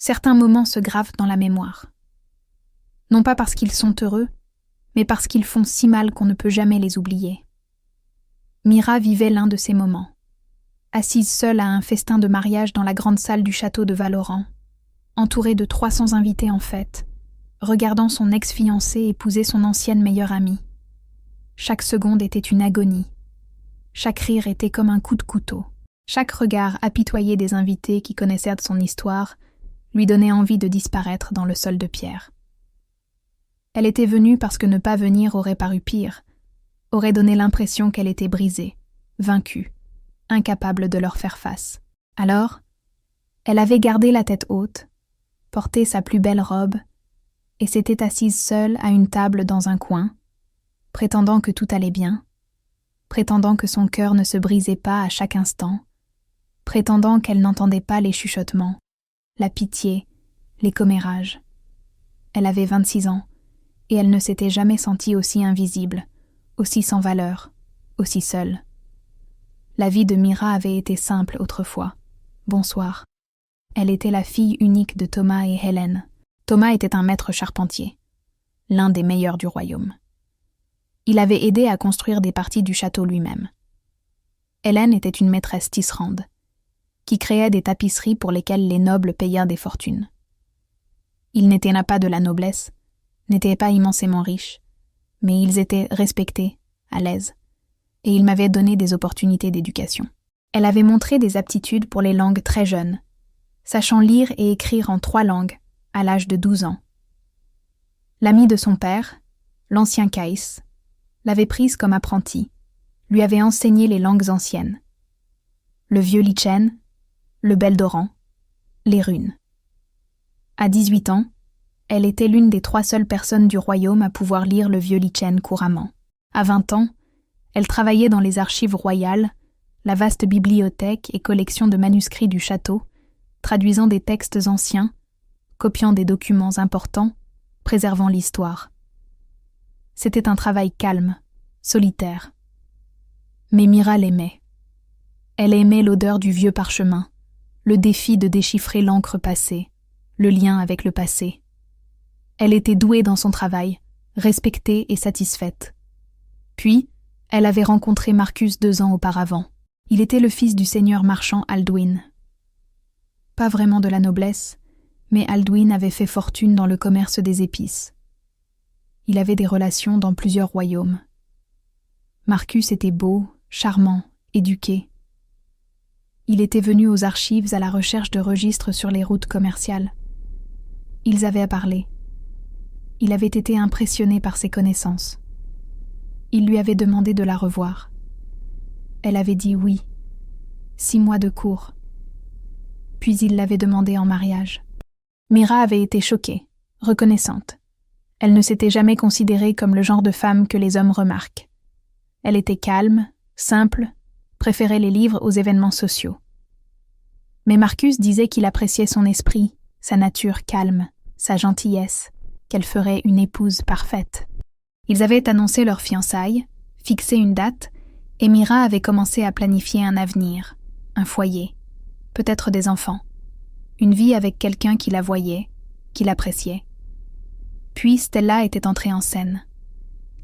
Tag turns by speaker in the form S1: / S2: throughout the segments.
S1: Certains moments se gravent dans la mémoire. Non pas parce qu'ils sont heureux, mais parce qu'ils font si mal qu'on ne peut jamais les oublier. Mira vivait l'un de ces moments, assise seule à un festin de mariage dans la grande salle du château de Valorant, entourée de 300 invités en fête, regardant son ex-fiancé épouser son ancienne meilleure amie. Chaque seconde était une agonie. Chaque rire était comme un coup de couteau. Chaque regard apitoyé des invités qui connaissaient son histoire lui donnait envie de disparaître dans le sol de pierre. Elle était venue parce que ne pas venir aurait paru pire, aurait donné l'impression qu'elle était brisée, vaincue, incapable de leur faire face. Alors, elle avait gardé la tête haute, porté sa plus belle robe, et s'était assise seule à une table dans un coin, prétendant que tout allait bien, prétendant que son cœur ne se brisait pas à chaque instant, prétendant qu'elle n'entendait pas les chuchotements, la pitié, les commérages. Elle avait 26 ans, et elle ne s'était jamais sentie aussi invisible, aussi sans valeur, aussi seule. La vie de Mira avait été simple autrefois. Bonsoir. Elle était la fille unique de Thomas et Hélène. Thomas était un maître charpentier, l'un des meilleurs du royaume. Il avait aidé à construire des parties du château lui-même. Hélène était une maîtresse tisserande, qui créait des tapisseries pour lesquelles les nobles payaient des fortunes. Ils n'étaient pas de la noblesse, n'étaient pas immensément riches, mais ils étaient respectés, à l'aise, et ils m'avaient donné des opportunités d'éducation. Elle avait montré des aptitudes pour les langues très jeunes, sachant lire et écrire en 3 langues, à l'âge de 12 ans. L'ami de son père, l'ancien Caïs, l'avait prise comme apprentie, lui avait enseigné les langues anciennes, le vieux Lichen, le Beldoran, les runes. À 18 ans, elle était l'une des 3 seules personnes du royaume à pouvoir lire le vieux Lichen couramment. À 20 ans, elle travaillait dans les archives royales, la vaste bibliothèque et collection de manuscrits du château, traduisant des textes anciens, copiant des documents importants, préservant l'histoire. C'était un travail calme, solitaire. Mais Mira l'aimait. Elle aimait l'odeur du vieux parchemin, le défi de déchiffrer l'encre passée, le lien avec le passé. Elle était douée dans son travail, respectée et satisfaite. Puis, elle avait rencontré Marcus 2 ans auparavant. Il était le fils du seigneur marchand Alduin. Pas vraiment de la noblesse, mais Alduin avait fait fortune dans le commerce des épices. Il avait des relations dans plusieurs royaumes. Marcus était beau, charmant, éduqué. Il était venu aux archives à la recherche de registres sur les routes commerciales. Ils avaient parlé. Il avait été impressionné par ses connaissances. Il lui avait demandé de la revoir. Elle avait dit oui. 6 mois de cours. Puis il l'avait demandé en mariage. Mira avait été choquée, reconnaissante. Elle ne s'était jamais considérée comme le genre de femme que les hommes remarquent. Elle était calme, simple, préférait les livres aux événements sociaux. Mais Marcus disait qu'il appréciait son esprit, sa nature calme, sa gentillesse, qu'elle ferait une épouse parfaite. Ils avaient annoncé leur fiançailles, fixé une date, et Mira avait commencé à planifier un avenir, un foyer, peut-être des enfants, une vie avec quelqu'un qui la voyait, qui l'appréciait. Puis Stella était entrée en scène.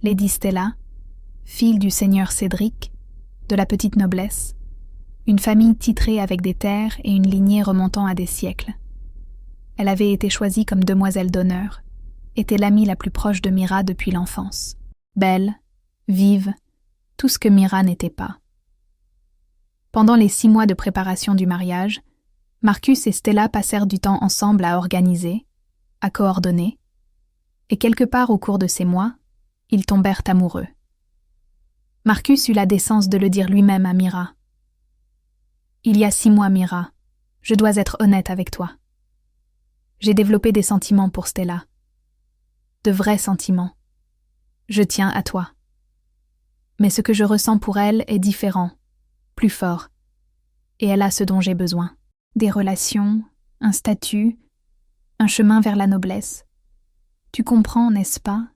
S1: Lady Stella, fille du seigneur Cédric, de la petite noblesse, une famille titrée avec des terres et une lignée remontant à des siècles. Elle avait été choisie comme demoiselle d'honneur, était l'amie la plus proche de Mira depuis l'enfance. Belle, vive, tout ce que Mira n'était pas. Pendant les 6 mois de préparation du mariage, Marcus et Stella passèrent du temps ensemble à organiser, à coordonner, et quelque part au cours de ces mois, ils tombèrent amoureux. Marcus eut la décence de le dire lui-même à Mira. « Il y a 6 mois, Mira, je dois être honnête avec toi. J'ai développé des sentiments pour Stella. De vrais sentiments. Je tiens à toi. Mais ce que je ressens pour elle est différent, plus fort, et elle a ce dont j'ai besoin. Des relations, un statut, un chemin vers la noblesse. Tu comprends, n'est-ce pas?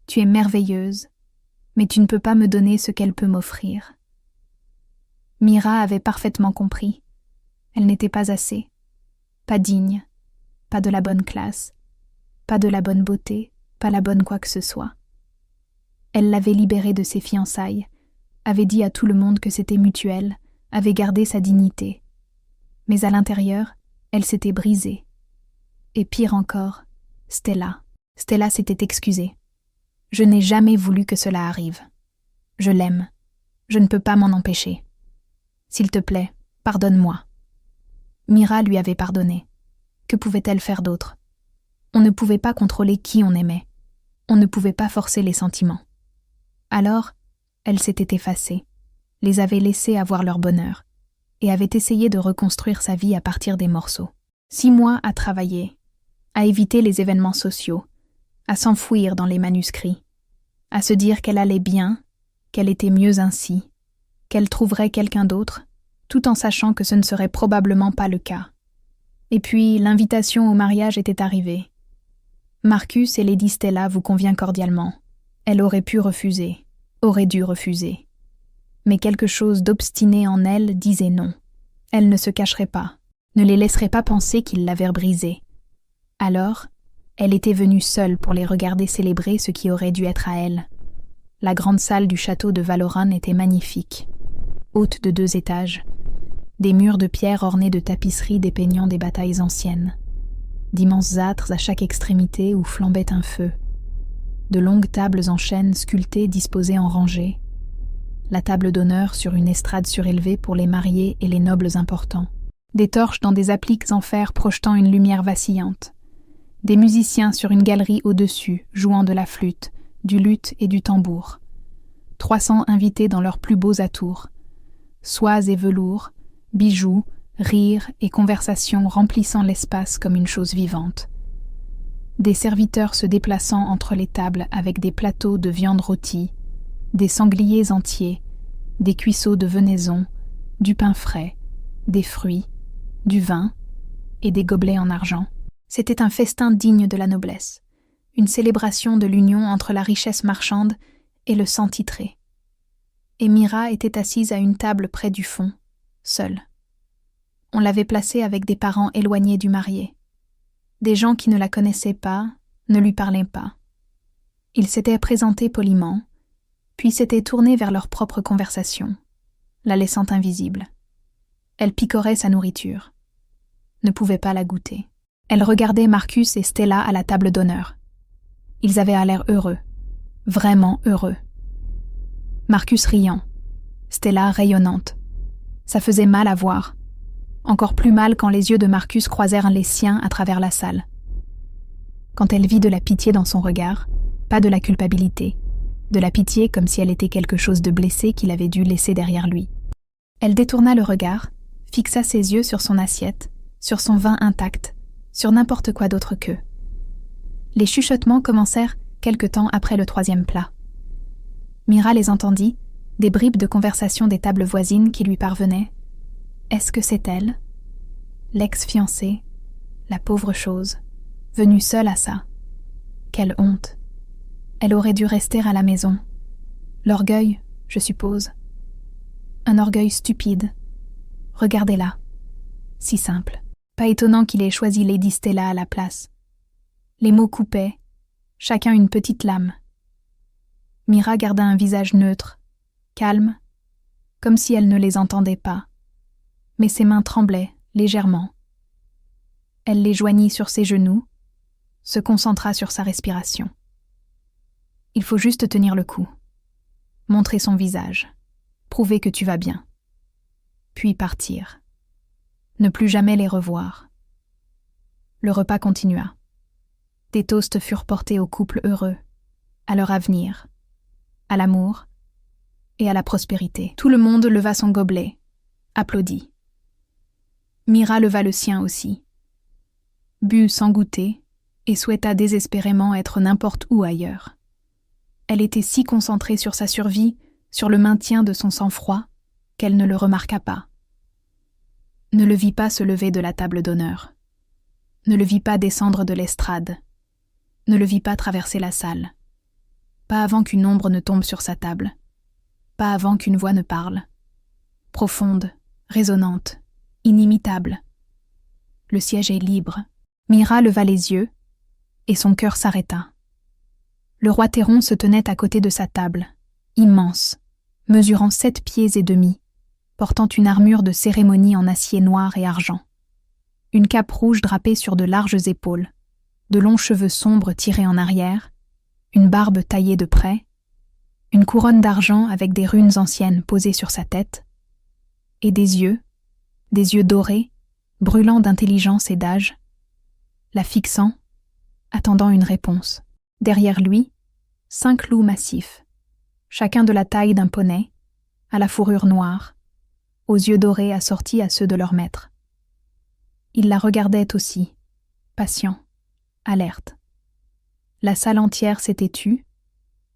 S1: Tu es merveilleuse, mais tu ne peux pas me donner ce qu'elle peut m'offrir. » Mira avait parfaitement compris. Elle n'était pas assez, pas digne, pas de la bonne classe, pas de la bonne beauté, pas la bonne quoi que ce soit. Elle l'avait libéré de ses fiançailles, avait dit à tout le monde que c'était mutuel, avait gardé sa dignité. Mais à l'intérieur, elle s'était brisée. Et pire encore, Stella s'était excusée. Je n'ai jamais voulu que cela arrive. Je l'aime. Je ne peux pas m'en empêcher. S'il te plaît, pardonne-moi. Mira lui avait pardonné. Que pouvait-elle faire d'autre? On ne pouvait pas contrôler qui on aimait. On ne pouvait pas forcer les sentiments. Alors, elle s'était effacée, les avait laissés avoir leur bonheur, et avait essayé de reconstruire sa vie à partir des morceaux. 6 mois à travailler, à éviter les événements sociaux, à s'enfouir dans les manuscrits, à se dire qu'elle allait bien, qu'elle était mieux ainsi, qu'elle trouverait quelqu'un d'autre, tout en sachant que ce ne serait probablement pas le cas. Et puis, l'invitation au mariage était arrivée. Marcus et Lady Stella vous convient cordialement. Elle aurait pu refuser, aurait dû refuser. Mais quelque chose d'obstiné en elle disait non. Elle ne se cacherait pas, ne les laisserait pas penser qu'ils l'avaient brisée. Alors, elle était venue seule pour les regarder célébrer ce qui aurait dû être à elle. La grande salle du château de Valoran était magnifique, haute de 2 étages, des murs de pierre ornés de tapisseries dépeignant des batailles anciennes, d'immenses âtres à chaque extrémité où flambait un feu, de longues tables en chêne sculptées disposées en rangées, la table d'honneur sur une estrade surélevée pour les mariés et les nobles importants, des torches dans des appliques en fer projetant une lumière vacillante, des musiciens sur une galerie au-dessus jouant de la flûte, du luth et du tambour, 300 invités dans leurs plus beaux atours, soies et velours, bijoux, rires et conversations remplissant l'espace comme une chose vivante. Des serviteurs se déplaçant entre les tables avec des plateaux de viande rôtie, des sangliers entiers, des cuisseaux de venaison, du pain frais, des fruits, du vin et des gobelets en argent. C'était un festin digne de la noblesse, une célébration de l'union entre la richesse marchande et le sang titré. Et Mira était assise à une table près du fond, seule. On l'avait placée avec des parents éloignés du marié. Des gens qui ne la connaissaient pas, ne lui parlaient pas. Ils s'étaient présentés poliment, puis s'étaient tournés vers leur propre conversation, la laissant invisible. Elle picorait sa nourriture, ne pouvait pas la goûter. Elle regardait Marcus et Stella à la table d'honneur. Ils avaient à l'air heureux, vraiment heureux. Marcus riant, Stella rayonnante. Ça faisait mal à voir. Encore plus mal quand les yeux de Marcus croisèrent les siens à travers la salle. Quand elle vit de la pitié dans son regard, pas de la culpabilité, de la pitié comme si elle était quelque chose de blessé qu'il avait dû laisser derrière lui. Elle détourna le regard, fixa ses yeux sur son assiette, sur son vin intact, sur n'importe quoi d'autre qu'eux. Les chuchotements commencèrent quelque temps après le 3e plat. Mira les entendit, des bribes de conversation des tables voisines qui lui parvenaient. Est-ce que c'est elle? L'ex-fiancée, la pauvre chose, venue seule à ça. Quelle honte! Elle aurait dû rester à la maison. L'orgueil, je suppose. Un orgueil stupide. Regardez-la. Si simple. Pas étonnant qu'il ait choisi Lady Stella à la place. Les mots coupaient, chacun une petite lame. Mira garda un visage neutre, calme, comme si elle ne les entendait pas. Mais ses mains tremblaient, légèrement. Elle les joignit sur ses genoux, se concentra sur sa respiration. Il faut juste tenir le coup, montrer son visage, prouver que tu vas bien, puis partir. Ne plus jamais les revoir. Le repas continua. Des toasts furent portés au couple heureux, à leur avenir, à l'amour et à la prospérité. Tout le monde leva son gobelet, applaudit. Mira leva le sien aussi, but sans goûter et souhaita désespérément être n'importe où ailleurs. Elle était si concentrée sur sa survie, sur le maintien de son sang-froid, qu'elle ne le remarqua pas. Ne le vit pas se lever de la table d'honneur, ne le vit pas descendre de l'estrade, ne le vit pas traverser la salle, pas avant qu'une ombre ne tombe sur sa table, pas avant qu'une voix ne parle, profonde, résonnante, inimitable. Le siège est libre, Mira leva les yeux, et son cœur s'arrêta. Le roi Théron se tenait à côté de sa table, immense, mesurant 7 pieds et demi, portant une armure de cérémonie en acier noir et argent. Une cape rouge drapée sur de larges épaules, de longs cheveux sombres tirés en arrière, une barbe taillée de près, une couronne d'argent avec des runes anciennes posées sur sa tête, et des yeux dorés, brûlants d'intelligence et d'âge, la fixant, attendant une réponse. Derrière lui, 5 loups massifs, chacun de la taille d'un poney, à la fourrure noire, aux yeux dorés assortis à ceux de leur maître. Ils la regardaient aussi, patients, alertes. La salle entière s'était tue,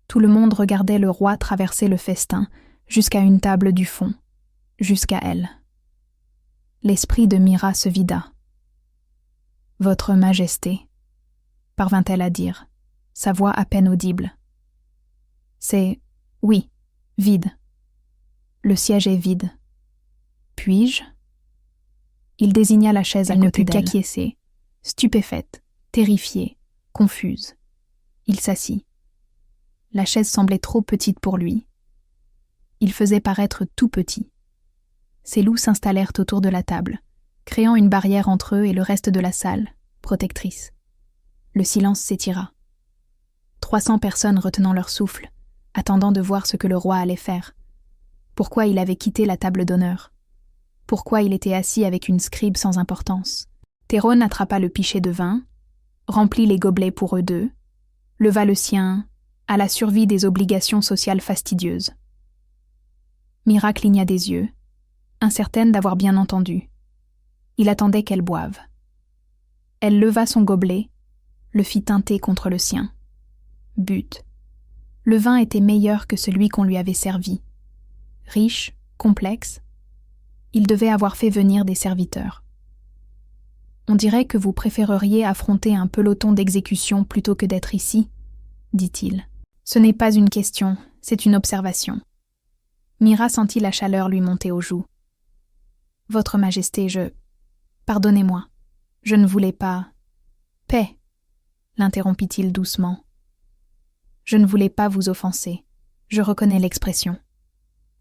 S1: tout le monde regardait le roi traverser le festin jusqu'à une table du fond, jusqu'à elle. L'esprit de Mira se vida. « Votre Majesté », parvint-elle à dire, sa voix à peine audible. « C'est, oui, vide. Le siège est vide. Puis-je » Il désigna la chaise à côté d'elle. Elle ne put qu'acquiescer, stupéfaite, terrifiée, confuse. Il s'assit. La chaise semblait trop petite pour lui. Il faisait paraître tout petit. Ses loups s'installèrent autour de la table, créant une barrière entre eux et le reste de la salle, protectrice. Le silence s'étira. 300 personnes retenant leur souffle, attendant de voir ce que le roi allait faire. Pourquoi il avait quitté la table d'honneur? Pourquoi il était assis avec une scribe sans importance? Théron attrapa le pichet de vin, remplit les gobelets pour eux deux, leva le sien, à la survie des obligations sociales fastidieuses. Mira cligna des yeux, incertaine d'avoir bien entendu. Il attendait qu'elle boive. Elle leva son gobelet, le fit teinter contre le sien. But. Le vin était meilleur que celui qu'on lui avait servi. Riche, complexe, il devait avoir fait venir des serviteurs. « On dirait que vous préféreriez affronter un peloton d'exécution plutôt que d'être ici, » dit-il. « Ce n'est pas une question, c'est une observation. » Mira sentit la chaleur lui monter aux joues. « Votre Majesté, Pardonnez-moi, je ne voulais pas... »« Paix !» l'interrompit-il doucement. « Je ne voulais pas vous offenser. Je reconnais l'expression.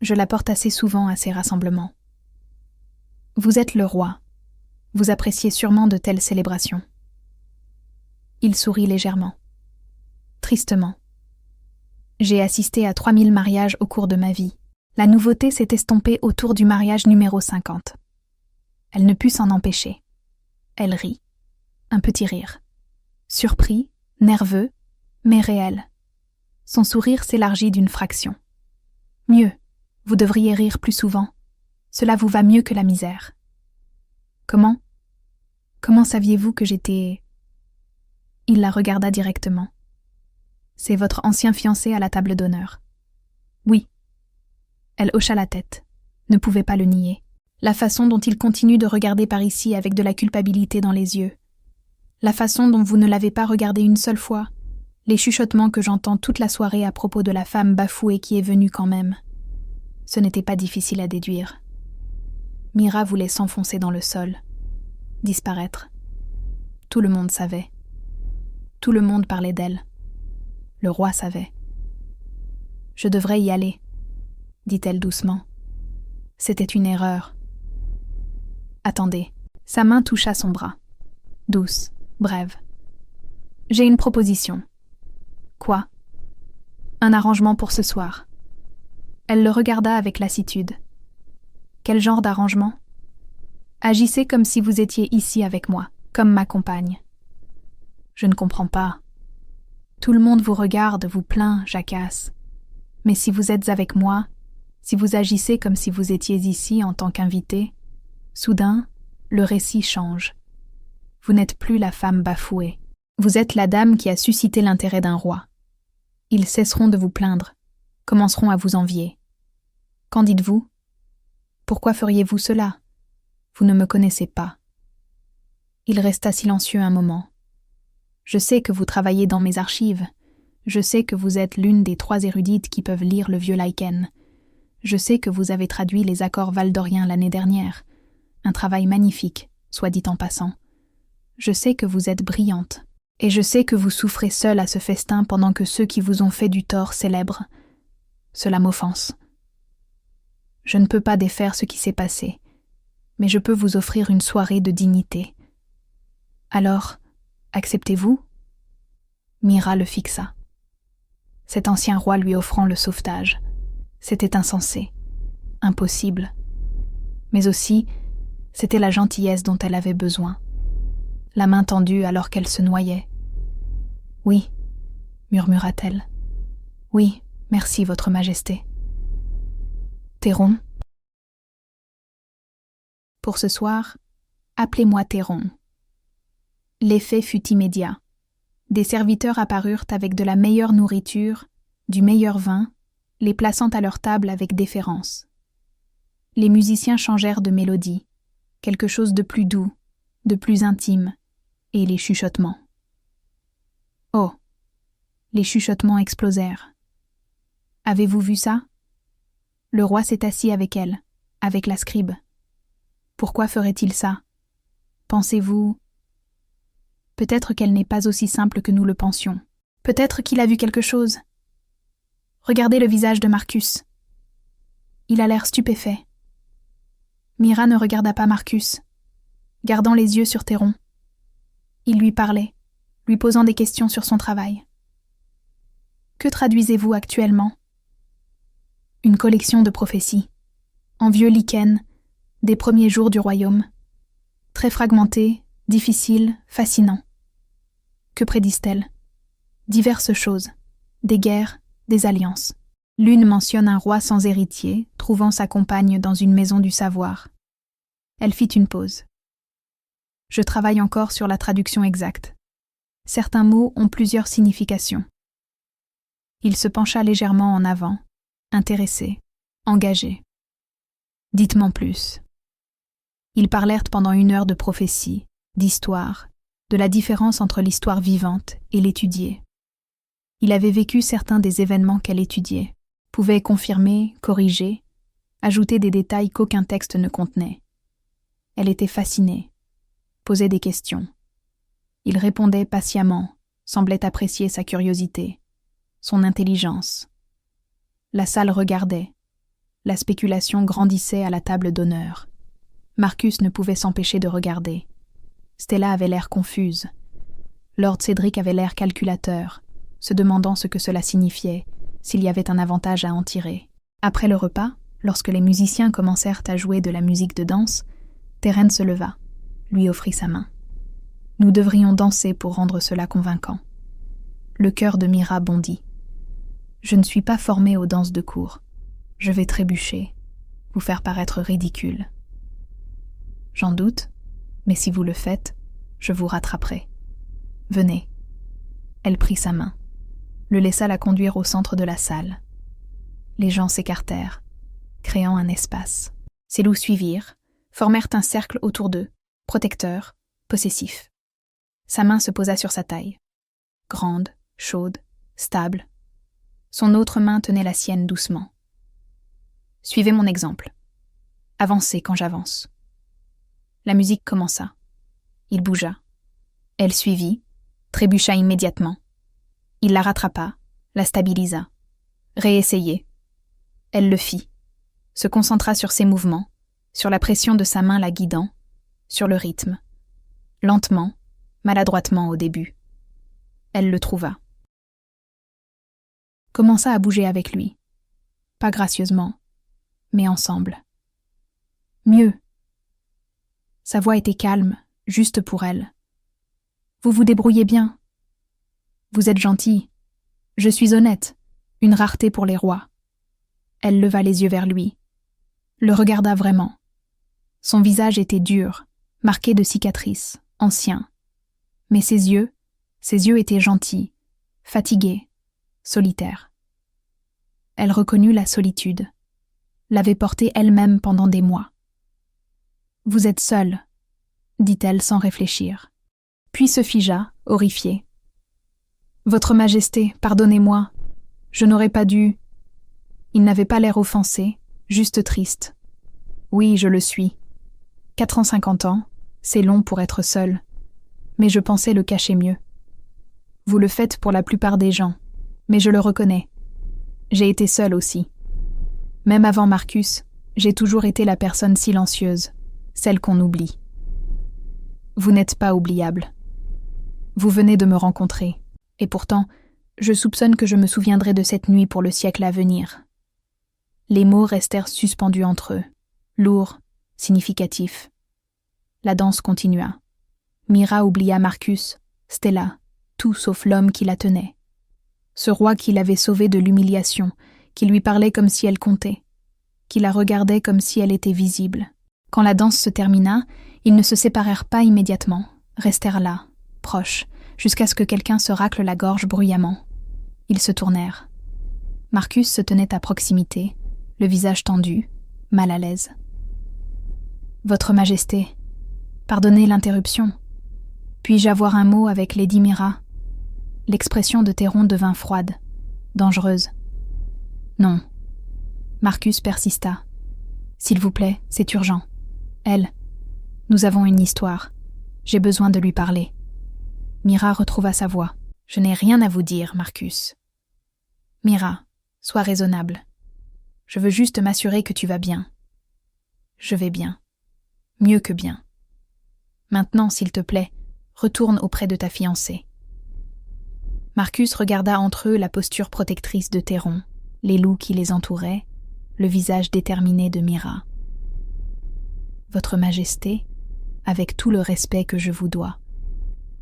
S1: Je la porte assez souvent à ces rassemblements. Vous êtes le roi. Vous appréciez sûrement de telles célébrations. » Il sourit légèrement. Tristement. J'ai assisté à 3000 mariages au cours de ma vie. La nouveauté s'est estompée autour du mariage numéro 50. Elle ne put s'en empêcher. Elle rit. Un petit rire. Surpris, nerveux, mais réel. Son sourire s'élargit d'une fraction. Mieux, vous devriez rire plus souvent. Cela vous va mieux que la misère. Comment saviez-vous que j'étais... Il la regarda directement. C'est votre ancien fiancé à la table d'honneur. Oui. Elle hocha la tête, ne pouvait pas le nier. La façon dont il continue de regarder par ici avec de la culpabilité dans les yeux. La façon dont vous ne l'avez pas regardé une seule fois. Les chuchotements que j'entends toute la soirée à propos de la femme bafouée qui est venue quand même. Ce n'était pas difficile à déduire. Mira voulait s'enfoncer dans le sol, disparaître. Tout le monde savait. Tout le monde parlait d'elle. Le roi savait. « Je devrais y aller, » dit-elle doucement. C'était une erreur. Attendez. Sa main toucha son bras. Douce, brève. J'ai une proposition. Quoi? Un arrangement pour ce soir. Elle le regarda avec lassitude. Quel genre d'arrangement? Agissez comme si vous étiez ici avec moi, comme ma compagne. Je ne comprends pas. Tout le monde vous regarde, vous plaint, jacasse. Mais si vous êtes avec moi, si vous agissez comme si vous étiez ici en tant qu'invité, soudain, le récit change. Vous n'êtes plus la femme bafouée. Vous êtes la dame qui a suscité l'intérêt d'un roi. Ils cesseront de vous plaindre, commenceront à vous envier. Qu'en dites-vous? Pourquoi feriez-vous cela? Vous ne me connaissez pas. Il resta silencieux un moment. Je sais que vous travaillez dans mes archives. Je sais que vous êtes l'une des 3 érudites qui peuvent lire le vieux lichen. Je sais que vous avez traduit les accords valdoriens l'année dernière. Un travail magnifique, soit dit en passant. je sais que vous êtes brillante, et je sais que vous souffrez seule à ce festin pendant que ceux qui vous ont fait du tort célèbrent. Cela m'offense. Je ne peux pas défaire ce qui s'est passé, mais je peux vous offrir une soirée de dignité. Alors, acceptez-vous » Mira le fixa. Cet ancien roi lui offrant le sauvetage. C'était insensé, impossible. Mais aussi, c'était la gentillesse dont elle avait besoin. La main tendue alors qu'elle se noyait. « Oui, » murmura-t-elle. « Oui, merci, Votre Majesté. » Théron. Pour ce soir, appelez-moi Théron. L'effet fut immédiat. Des serviteurs apparurent avec de la meilleure nourriture, du meilleur vin, les plaçant à leur table avec déférence. Les musiciens changèrent de mélodie, quelque chose de plus doux, de plus intime, et les chuchotements. Oh! Les chuchotements explosèrent. Avez-vous vu ça? Le roi s'est assis avec elle, avec la scribe. Pourquoi ferait-il ça? Pensez-vous... Peut-être qu'elle n'est pas aussi simple que nous le pensions. Peut-être qu'il a vu quelque chose. Regardez le visage de Marcus. Il a l'air stupéfait. Mira ne regarda pas Marcus, gardant les yeux sur Théron. Il lui parlait, lui posant des questions sur son travail. Que traduisez-vous actuellement? Une collection de prophéties, en vieux lichen, des premiers jours du royaume. Très fragmenté, difficile, fascinant. Que prédisent-elles? Diverses choses, des guerres, des alliances. L'une mentionne un roi sans héritier, trouvant sa compagne dans une maison du savoir. Elle fit une pause. Je travaille encore sur la traduction exacte. Certains mots ont plusieurs significations. Il se pencha légèrement en avant, intéressé, engagé. Dites-m'en plus. Ils parlèrent pendant 1 heure de prophétie, d'histoire, de la différence entre l'histoire vivante et l'étudiée. Il avait vécu certains des événements qu'elle étudiait, pouvait confirmer, corriger, ajouter des détails qu'aucun texte ne contenait. Elle était fascinée, posait des questions. Il répondait patiemment, semblait apprécier sa curiosité, son intelligence. La salle regardait. La spéculation grandissait à la table d'honneur. Marcus ne pouvait s'empêcher de regarder. Stella avait l'air confuse. Lord Cédric avait l'air calculateur, se demandant ce que cela signifiait, s'il y avait un avantage à en tirer. Après le repas, lorsque les musiciens commencèrent à jouer de la musique de danse, Térène se leva, lui offrit sa main. Nous devrions danser pour rendre cela convaincant. Le cœur de Mira bondit. Je ne suis pas formée aux danses de cour. Je vais trébucher, vous faire paraître ridicule. J'en doute, mais si vous le faites, je vous rattraperai. Venez. Elle prit sa main, le laissa la conduire au centre de la salle. Les gens s'écartèrent, créant un espace. Ses loups suivirent, formèrent un cercle autour d'eux, protecteur, possessif. Sa main se posa sur sa taille. Grande, chaude, stable. Son autre main tenait la sienne doucement. Suivez mon exemple. Avancez quand j'avance. La musique commença. Il bougea. Elle suivit, trébucha immédiatement. Il la rattrapa, la stabilisa. Réessayez. Elle le fit. Se concentra sur ses mouvements, sur la pression de sa main la guidant, sur le rythme. Lentement, maladroitement au début. Elle le trouva. Commença à bouger avec lui. Pas gracieusement, mais ensemble. Mieux. Sa voix était calme, juste pour elle. Vous vous débrouillez bien. Vous êtes gentil. Je suis honnête, une rareté pour les rois. Elle leva les yeux vers lui, le regarda vraiment. Son visage était dur, marqué de cicatrices, ancien. Mais ses yeux étaient gentils, fatigués, solitaires. Elle reconnut la solitude, l'avait portée elle-même pendant des mois. « Vous êtes seule, » dit-elle sans réfléchir. Puis se figea, horrifiée. « Votre Majesté, pardonnez-moi, je n'aurais pas dû... » Il n'avait pas l'air offensé, juste triste. « Oui, je le suis. 450 ans, c'est long pour être seul. mais je pensais le cacher mieux. Vous le faites pour la plupart des gens, mais je le reconnais. J'ai été seule aussi. Même avant Marcus, j'ai toujours été la personne silencieuse, celle qu'on oublie. Vous n'êtes pas oubliable. Vous venez de me rencontrer, et pourtant, je soupçonne que je me souviendrai de cette nuit pour le siècle à venir. Les mots restèrent suspendus entre eux, lourds, significatifs. La danse continua. Mira oublia Marcus, Stella, tout sauf l'homme qui la tenait. Ce roi qui l'avait sauvée de l'humiliation, qui lui parlait comme si elle comptait, qui la regardait comme si elle était visible. Quand la danse se termina, ils ne se séparèrent pas immédiatement, restèrent là, proches, jusqu'à ce que quelqu'un se racle la gorge bruyamment. Ils se tournèrent. Marcus se tenait à proximité, le visage tendu, mal à l'aise. « Votre Majesté, pardonnez l'interruption. Puis-je avoir un mot avec Lady Mira ?» L'expression de Théron devint froide, dangereuse. « Non. » Marcus persista. « S'il vous plaît, c'est urgent. Elle, nous avons une histoire. J'ai besoin de lui parler. » Mira retrouva sa voix. « Je n'ai rien à vous dire, Marcus. » « Mira, sois raisonnable. Je veux juste m'assurer que tu vas bien. » « Je vais bien. Mieux que bien. Maintenant, s'il te plaît, retourne auprès de ta fiancée. » Marcus regarda entre eux la posture protectrice de Théron, les loups qui les entouraient, le visage déterminé de Mira. « Votre Majesté, avec tout le respect que je vous dois,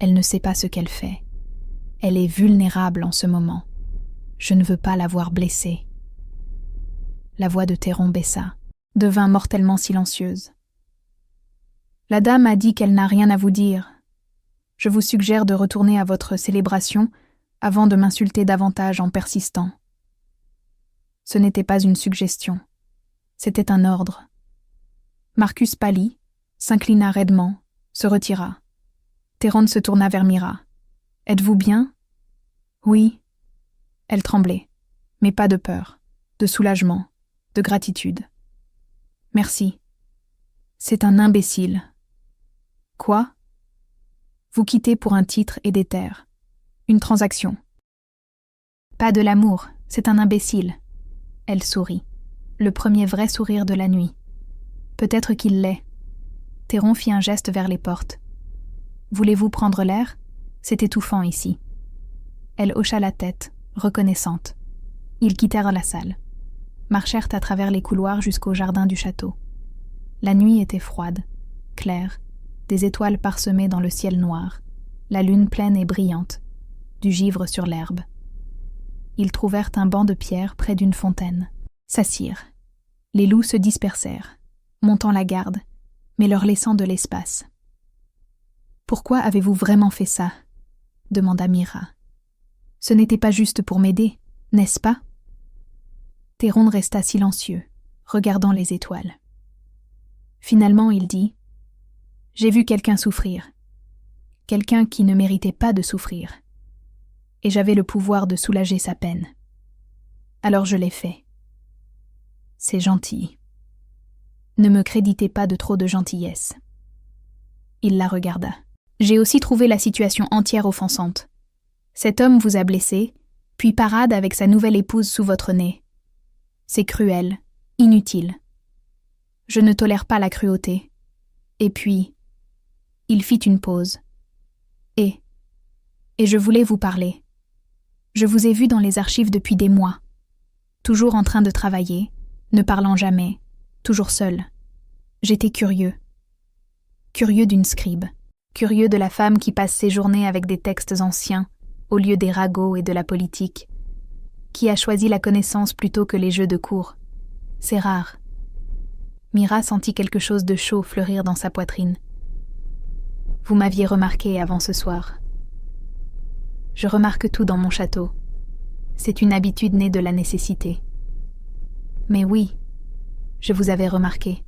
S1: elle ne sait pas ce qu'elle fait. Elle est vulnérable en ce moment. Je ne veux pas la voir blessée. » La voix de Théron baissa, devint mortellement silencieuse. « La dame a dit qu'elle n'a rien à vous dire. Je vous suggère de retourner à votre célébration avant de m'insulter davantage en persistant. » Ce n'était pas une suggestion. C'était un ordre. Marcus pâlit, s'inclina raidement, se retira. Théron se tourna vers Mira. « Êtes-vous bien ?»« Oui. » Elle tremblait, mais pas de peur, de soulagement, de gratitude. « Merci. C'est un imbécile. »« Quoi ? » ?»« Vous quittez pour un titre et des terres. Une transaction. »« Pas de l'amour, c'est un imbécile. » Elle sourit, le premier vrai sourire de la nuit. « Peut-être qu'il l'est. » Théron fit un geste vers les portes. « Voulez-vous prendre l'air ? C'est étouffant ici. » Elle hocha la tête, reconnaissante. Ils quittèrent la salle, marchèrent à travers les couloirs jusqu'au jardin du château. La nuit était froide, claire, des étoiles parsemées dans le ciel noir, la lune pleine et brillante, du givre sur l'herbe. Ils trouvèrent un banc de pierre près d'une fontaine, s'assirent. Les loups se dispersèrent, montant la garde, mais leur laissant de l'espace. « Pourquoi avez-vous vraiment fait ça ?» demanda Mira. « Ce n'était pas juste pour m'aider, n'est-ce pas ?» Théron resta silencieux, regardant les étoiles. Finalement, il dit « J'ai vu quelqu'un souffrir, quelqu'un qui ne méritait pas de souffrir, et j'avais le pouvoir de soulager sa peine. Alors je l'ai fait. C'est gentil. Ne me créditez pas de trop de gentillesse. » Il la regarda. « J'ai aussi trouvé la situation entière offensante. Cet homme vous a blessé, puis parade avec sa nouvelle épouse sous votre nez. C'est cruel, inutile. Je ne tolère pas la cruauté. Et puis, il fit une pause. Et je voulais vous parler. Je vous ai vu dans les archives depuis des mois, toujours en train de travailler, ne parlant jamais, toujours seul. J'étais curieux. Curieux d'une scribe, curieux de la femme qui passe ses journées avec des textes anciens, au lieu des ragots et de la politique, qui a choisi la connaissance plutôt que les jeux de cour. C'est rare. » Mira sentit quelque chose de chaud fleurir dans sa poitrine. « Vous m'aviez remarqué avant ce soir. Je remarque tout dans mon château. C'est une habitude née de la nécessité. Mais oui, je vous avais remarqué.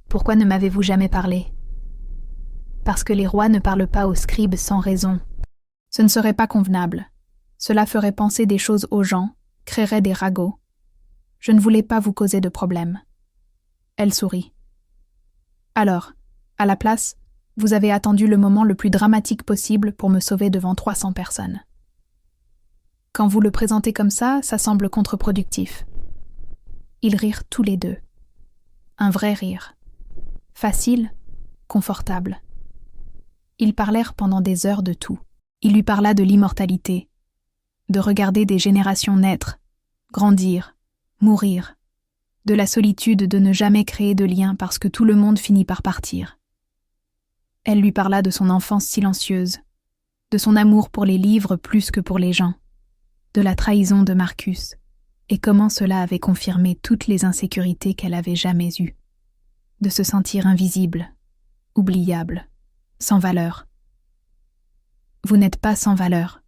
S1: Pourquoi ne m'avez-vous jamais parlé ? Parce que les rois ne parlent pas aux scribes sans raison. Ce ne serait pas convenable. Cela ferait penser des choses aux gens, créerait des ragots. Je ne voulais pas vous causer de problème. » Elle sourit. « Alors, à la place, Vous avez attendu le moment le plus dramatique possible pour me sauver devant 300 personnes. Quand vous le présentez comme ça semble contre-productif. » Ils rirent tous les deux. Un vrai rire. Facile, confortable. Ils parlèrent pendant des heures de tout. Il lui parla de l'immortalité, de regarder des générations naître, grandir, mourir, de la solitude de ne jamais créer de lien parce que tout le monde finit par partir. Elle lui parla de son enfance silencieuse, de son amour pour les livres plus que pour les gens, de la trahison de Marcus, et comment cela avait confirmé toutes les insécurités qu'elle avait jamais eues, de se sentir invisible, oubliable, sans valeur. « Vous n'êtes pas sans valeur, »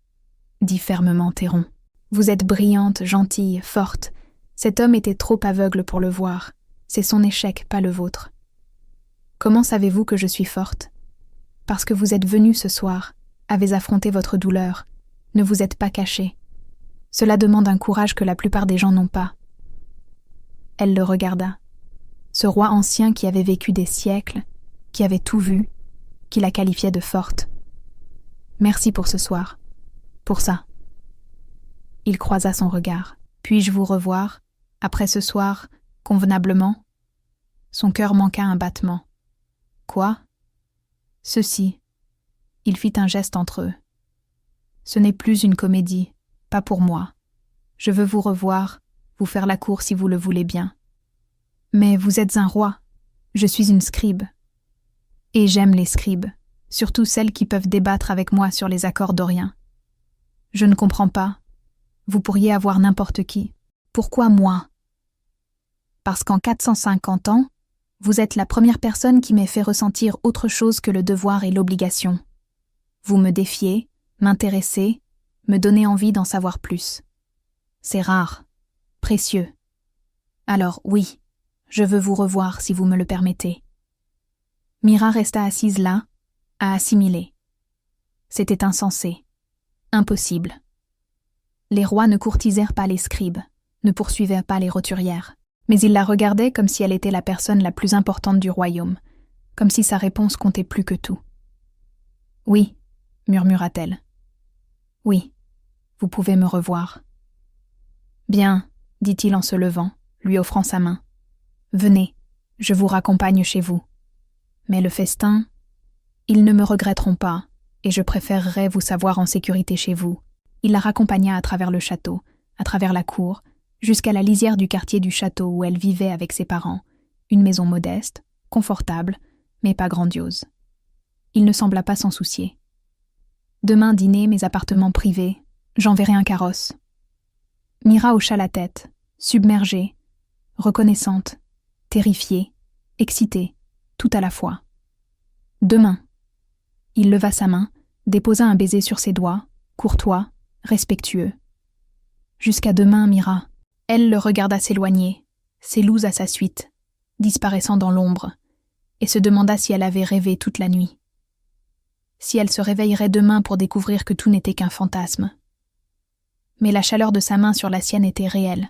S1: dit fermement Théron. « Vous êtes brillante, gentille, forte. Cet homme était trop aveugle pour le voir. C'est son échec, pas le vôtre. Comment savez-vous que je suis forte ? Parce que vous êtes venu ce soir, avez affronté votre douleur, ne vous êtes pas caché. Cela demande un courage que la plupart des gens n'ont pas. » Elle le regarda. Ce roi ancien qui avait vécu des siècles, qui avait tout vu, qui la qualifiait de forte. « Merci pour ce soir. Pour ça. » Il croisa son regard. « Puis-je vous revoir, après ce soir, convenablement ?» Son cœur manqua un battement. « Quoi ? » ?»« Ceci. » Il fit un geste entre eux. « Ce n'est plus une comédie, pas pour moi. Je veux vous revoir, vous faire la cour si vous le voulez bien. Mais vous êtes un roi. Je suis une scribe. Et j'aime les scribes, surtout celles qui peuvent débattre avec moi sur les accords doriens. Je ne comprends pas. Vous pourriez avoir n'importe qui. Pourquoi moi ? Parce qu'en 450 ans, vous êtes la première personne qui m'ait fait ressentir autre chose que le devoir et l'obligation. Vous me défiez, m'intéressez, me donnez envie d'en savoir plus. C'est rare, précieux. Alors oui, je veux vous revoir si vous me le permettez. » Mira resta assise là, à assimiler. C'était insensé, impossible. Les rois ne courtisèrent pas les scribes, ne poursuivaient pas les roturières, mais ils la regardaient comme si elle était la personne la plus importante du royaume, comme si sa réponse comptait plus que tout. « Oui, » murmura-t-elle. « Oui, vous pouvez me revoir. »« Bien, » dit-il en se levant, lui offrant sa main. « Venez, je vous raccompagne chez vous. Mais le festin, ils ne me regretteront pas, et je préférerais vous savoir en sécurité chez vous. » Il la raccompagna à travers le château, à travers la cour, jusqu'à la lisière du quartier du château où elle vivait avec ses parents, une maison modeste, confortable, mais pas grandiose. Il ne sembla pas s'en soucier. « Demain dîner, mes appartements privés, j'enverrai un carrosse. » Mira hocha la tête, submergée, reconnaissante, terrifiée, excitée, tout à la fois. « Demain. » Il leva sa main, déposa un baiser sur ses doigts, courtois, respectueux. « Jusqu'à demain, Mira. » Elle le regarda s'éloigner, ses loups à sa suite, disparaissant dans l'ombre, et se demanda si elle avait rêvé toute la nuit. Si elle se réveillerait demain pour découvrir que tout n'était qu'un fantasme. Mais la chaleur de sa main sur la sienne était réelle.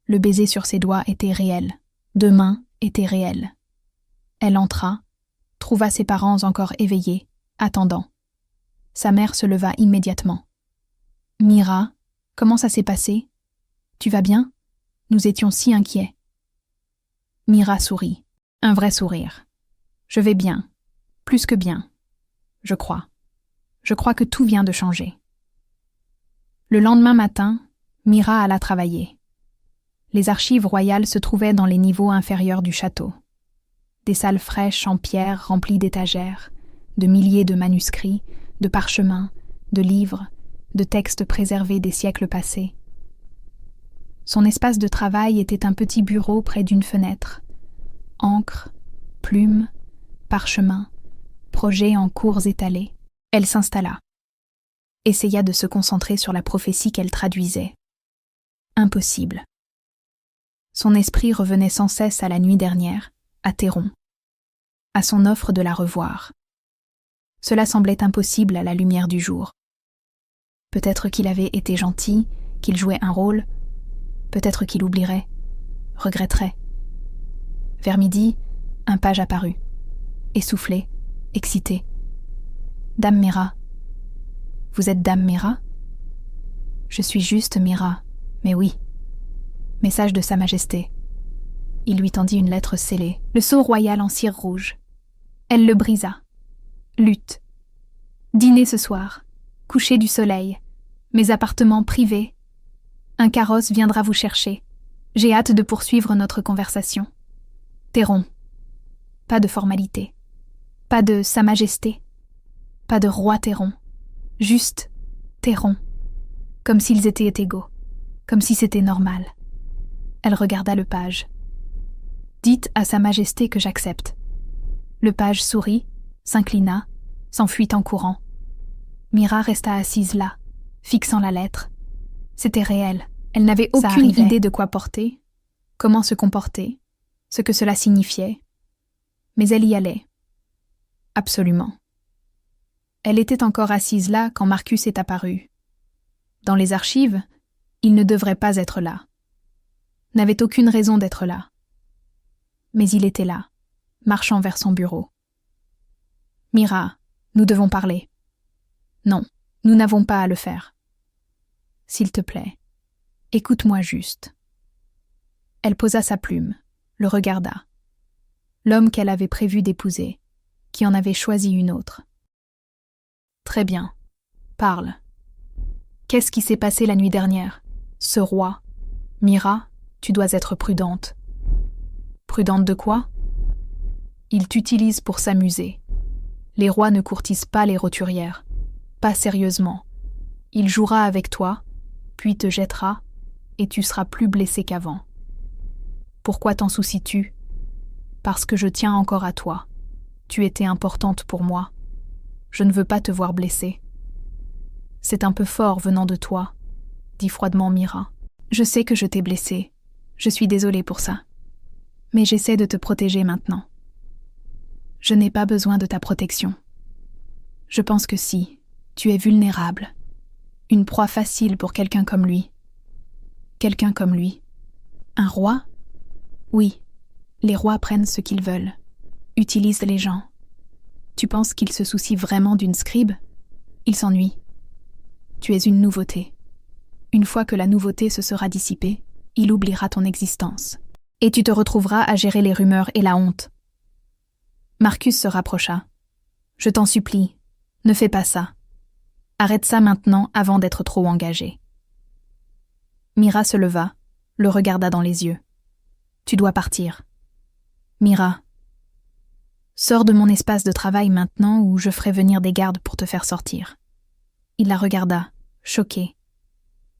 S1: Le baiser sur ses doigts était réel. Demain était réel. Elle entra, trouva ses parents encore éveillés, attendant. Sa mère se leva immédiatement. « Mira, comment ça s'est passé ? Tu vas bien ? Nous étions si inquiets. » Mira sourit. Un vrai sourire. « Je vais bien. Plus que bien. Je crois. Je crois que tout vient de changer. » Le lendemain matin, Mira alla travailler. Les archives royales se trouvaient dans les niveaux inférieurs du château. Des salles fraîches en pierre remplies d'étagères, de milliers de manuscrits, de parchemins, de livres, de textes préservés des siècles passés. Son espace de travail était un petit bureau près d'une fenêtre. Encre, plumes, parchemins, projets en cours étalés. Elle s'installa. Essaya de se concentrer sur la prophétie qu'elle traduisait. Impossible. Son esprit revenait sans cesse à la nuit dernière, à Théron, à son offre de la revoir. Cela semblait impossible à la lumière du jour. Peut-être qu'il avait été gentil, qu'il jouait un rôle, peut-être qu'il oublierait, regretterait. Vers midi, un page apparut, essoufflé, excitée. « Dame Mira. Vous êtes Dame Mira ?»« Je suis juste Mira, mais oui. Message de Sa Majesté. » Il lui tendit une lettre scellée, le sceau royal en cire rouge. Elle le brisa. Lutte. Dîner ce soir. Coucher du soleil. Mes appartements privés. Un carrosse viendra vous chercher. J'ai hâte de poursuivre notre conversation. Théron. Pas de formalité. Pas de Sa Majesté. Pas de roi Théron. Juste Théron. Comme s'ils étaient égaux. Comme si c'était normal. Elle regarda le page. Dites à Sa Majesté que j'accepte. Le page sourit, s'inclina, s'enfuit en courant. Mira resta assise là, fixant la lettre. C'était réel. Elle n'avait aucune idée de quoi porter, comment se comporter, ce que cela signifiait. Mais elle y allait. Absolument. Elle était encore assise là quand Marcus est apparu. Dans les archives, il ne devrait pas être là. N'avait aucune raison d'être là. Mais il était là, marchant vers son bureau. « Mira, nous devons parler. »« Non, nous n'avons pas à le faire. »« S'il te plaît, écoute-moi juste. » Elle posa sa plume, le regarda. L'homme qu'elle avait prévu d'épouser, qui en avait choisi une autre. « Très bien, parle. Qu'est-ce qui s'est passé la nuit dernière? Ce roi. Mira, tu dois être prudente. » Prudente de quoi? Il t'utilise pour s'amuser. Les rois ne courtisent pas les roturières. Pas sérieusement. Il jouera avec toi, puis te jettera, et tu seras plus blessé qu'avant. Pourquoi t'en soucies-tu? Parce que je tiens encore à toi. Tu étais importante pour moi. Je ne veux pas te voir blessée. C'est un peu fort venant de toi, dit froidement Mira. Je sais que je t'ai blessée. Je suis désolée pour ça. Mais j'essaie de te protéger maintenant. Je n'ai pas besoin de ta protection. Je pense que si, tu es vulnérable. Une proie facile pour quelqu'un comme lui. Quelqu'un comme lui. Un roi? Oui, les rois prennent ce qu'ils veulent. Utilisent les gens. Tu penses qu'il se soucie vraiment d'une scribe? Il s'ennuie. Tu es une nouveauté. Une fois que la nouveauté se sera dissipée, il oubliera ton existence. Et tu te retrouveras à gérer les rumeurs et la honte. Marcus se rapprocha. Je t'en supplie, ne fais pas ça. Arrête ça maintenant avant d'être trop engagé. Mira se leva, le regarda dans les yeux. Tu dois partir. Mira, sors de mon espace de travail maintenant ou je ferai venir des gardes pour te faire sortir. Il la regarda, choqué.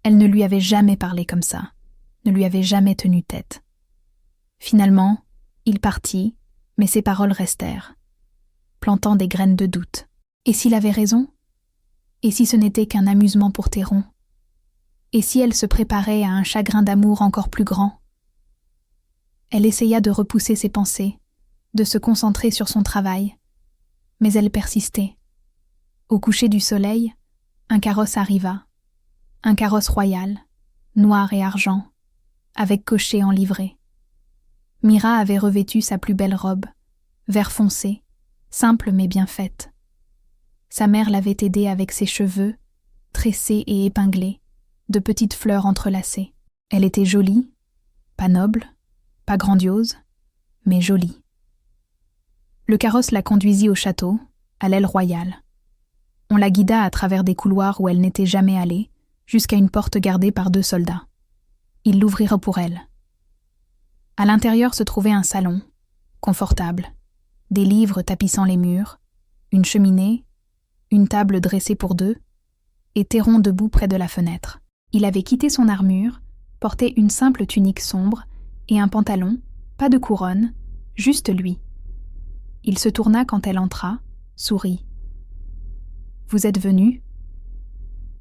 S1: Elle ne lui avait jamais parlé comme ça, ne lui avait jamais tenu tête. Finalement, il partit, mais ses paroles restèrent, plantant des graines de doute. Et s'il avait raison? Et si ce n'était qu'un amusement pour Théron? Et si elle se préparait à un chagrin d'amour encore plus grand? Elle essaya de repousser ses pensées, de se concentrer sur son travail, mais elle persistait. Au coucher du soleil, un carrosse arriva, un carrosse royal, noir et argent, avec cocher en livrée. Mira avait revêtu sa plus belle robe, vert foncé, simple mais bien faite. Sa mère l'avait aidée avec ses cheveux, tressés et épinglés, de petites fleurs entrelacées. Elle était jolie, pas noble, pas grandiose, mais jolie. Le carrosse la conduisit au château, à l'aile royale. On la guida à travers des couloirs où elle n'était jamais allée, jusqu'à une porte gardée par 2 soldats. Ils l'ouvrirent pour elle. À l'intérieur se trouvait un salon, confortable, des livres tapissant les murs, une cheminée, une table dressée pour 2, et Théron debout près de la fenêtre. Il avait quitté son armure, portait une simple tunique sombre et un pantalon, pas de couronne, juste lui. Il se tourna quand elle entra, sourit. « Vous êtes venu?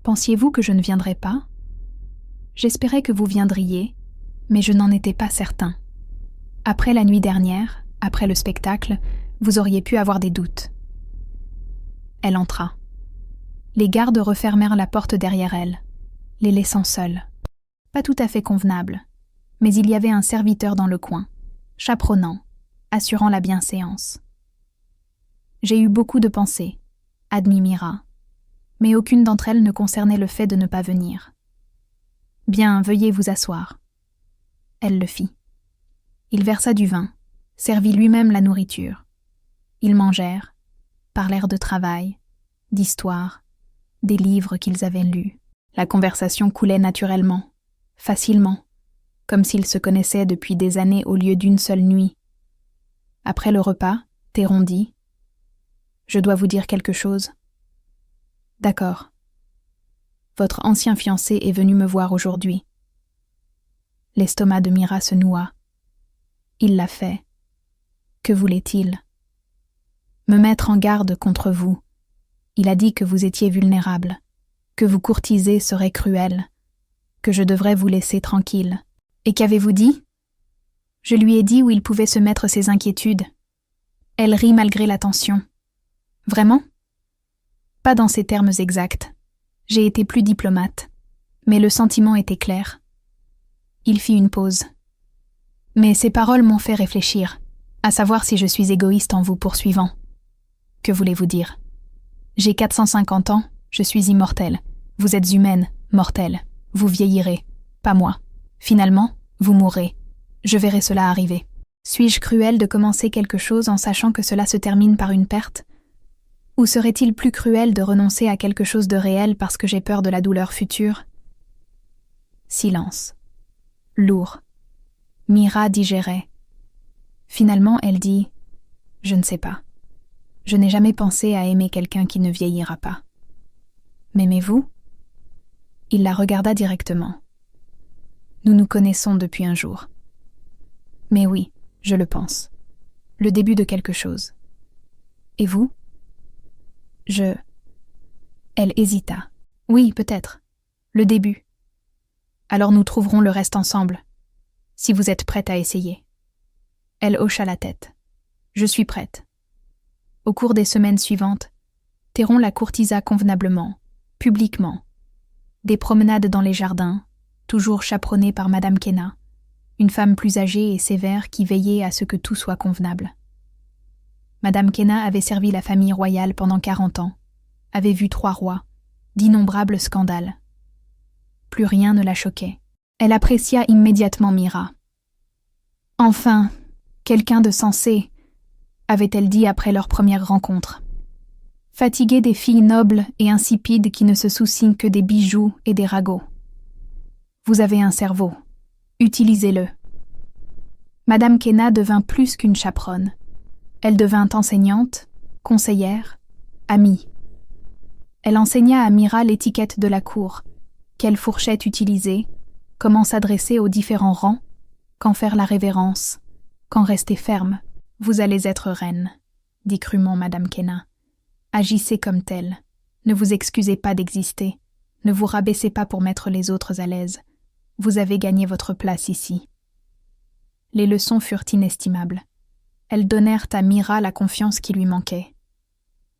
S1: Pensiez-vous que je ne viendrais pas? J'espérais que vous viendriez, mais je n'en étais pas certain. Après la nuit dernière, après le spectacle, vous auriez pu avoir des doutes. » Elle entra. Les gardes refermèrent la porte derrière elle, les laissant seuls. Pas tout à fait convenable, mais il y avait un serviteur dans le coin, chaperonnant, assurant la bienséance. « J'ai eu beaucoup de pensées, admit Mira, mais aucune d'entre elles ne concernait le fait de ne pas venir. Bien, veuillez vous asseoir. Elle le fit. Il versa du vin, servit lui-même la nourriture. Ils mangèrent, parlèrent de travail, d'histoire, des livres qu'ils avaient lus. La conversation coulait naturellement, facilement, comme s'ils se connaissaient depuis des années au lieu d'une seule nuit. Après le repas, Théron dit « Je dois vous dire quelque chose. » « D'accord. Votre ancien fiancé est venu me voir aujourd'hui. » L'estomac de Mira se noua. Il l'a fait. Que voulait-il? Me mettre en garde contre vous. Il a dit que vous étiez vulnérable, que vous courtiser serait cruel, que je devrais vous laisser tranquille. Et qu'avez-vous dit? Je lui ai dit où il pouvait se mettre ses inquiétudes. Elle rit malgré la tension. Vraiment? Pas dans ces termes exacts. J'ai été plus diplomate, mais le sentiment était clair. Il fit une pause. Mais ces paroles m'ont fait réfléchir, à savoir si je suis égoïste en vous poursuivant. Que voulez-vous dire? J'ai 450 ans, je suis immortelle. Vous êtes humaine, mortelle. Vous vieillirez, pas moi. Finalement, vous mourrez. Je verrai cela arriver. Suis-je cruel de commencer quelque chose en sachant que cela se termine par une perte? Ou serait-il plus cruel de renoncer à quelque chose de réel parce que j'ai peur de la douleur future? Silence. Lourd. Mira digérait. Finalement, elle dit « Je ne sais pas. Je n'ai jamais pensé à aimer quelqu'un qui ne vieillira pas. » « M'aimez-vous » Il la regarda directement. « Nous nous connaissons depuis un jour. » « Mais oui, je le pense. Le début de quelque chose. » « Et vous » « Elle hésita. « Oui, peut-être. Le début. Alors nous trouverons le reste ensemble, si vous êtes prête à essayer. » Elle hocha la tête. « Je suis prête. » Au cours des semaines suivantes, Théron la courtisa convenablement, publiquement. Des promenades dans les jardins, toujours chaperonnée par Madame Kenna, une femme plus âgée et sévère qui veillait à ce que tout soit convenable. Madame Kenna avait servi la famille royale pendant 40 ans, avait vu 3 rois, d'innombrables scandales. Plus rien ne la choquait. Elle apprécia immédiatement Mira. « Enfin, quelqu'un de sensé », avait-elle dit après leur première rencontre. Fatiguée des filles nobles et insipides qui ne se soucient que des bijoux et des ragots. Vous avez un cerveau. Utilisez-le. Madame Kenna devint plus qu'une chaperonne. Elle devint enseignante, conseillère, amie. Elle enseigna à Mira l'étiquette de la cour, quelle fourchette utiliser, comment s'adresser aux différents rangs, quand faire la révérence, quand rester ferme. « Vous allez être reine », dit crûment Madame Kenna. « Agissez comme telle. Ne vous excusez pas d'exister. Ne vous rabaissez pas pour mettre les autres à l'aise. Vous avez gagné votre place ici. » Les leçons furent inestimables. Elles donnèrent à Mira la confiance qui lui manquait.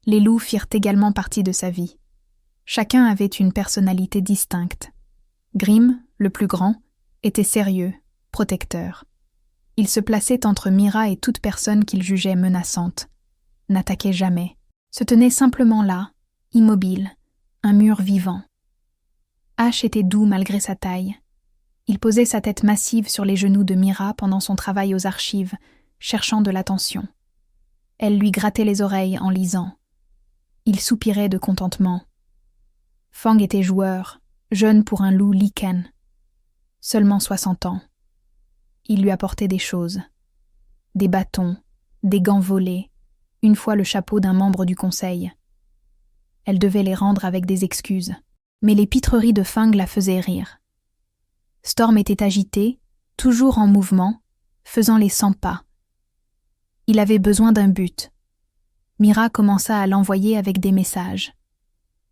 S1: Les loups firent également partie de sa vie. Chacun avait une personnalité distincte. Grimm, le plus grand, était sérieux, protecteur. Il se plaçait entre Mira et toute personne qu'il jugeait menaçante. N'attaquait jamais. Se tenait simplement là, immobile, un mur vivant. Ash était doux malgré sa taille. Il posait sa tête massive sur les genoux de Mira pendant son travail aux archives, cherchant de l'attention. Elle lui grattait les oreilles en lisant. Il soupirait de contentement. Fang était joueur, jeune pour un loup lichen. Seulement 60 ans. Il lui apportait des choses. Des bâtons, des gants volés, une fois le chapeau d'un membre du conseil. Elle devait les rendre avec des excuses, mais les pitreries de Fang la faisaient rire. Storm était agité, toujours en mouvement, faisant les 100 pas. Il avait besoin d'un but. Mira commença à l'envoyer avec des messages.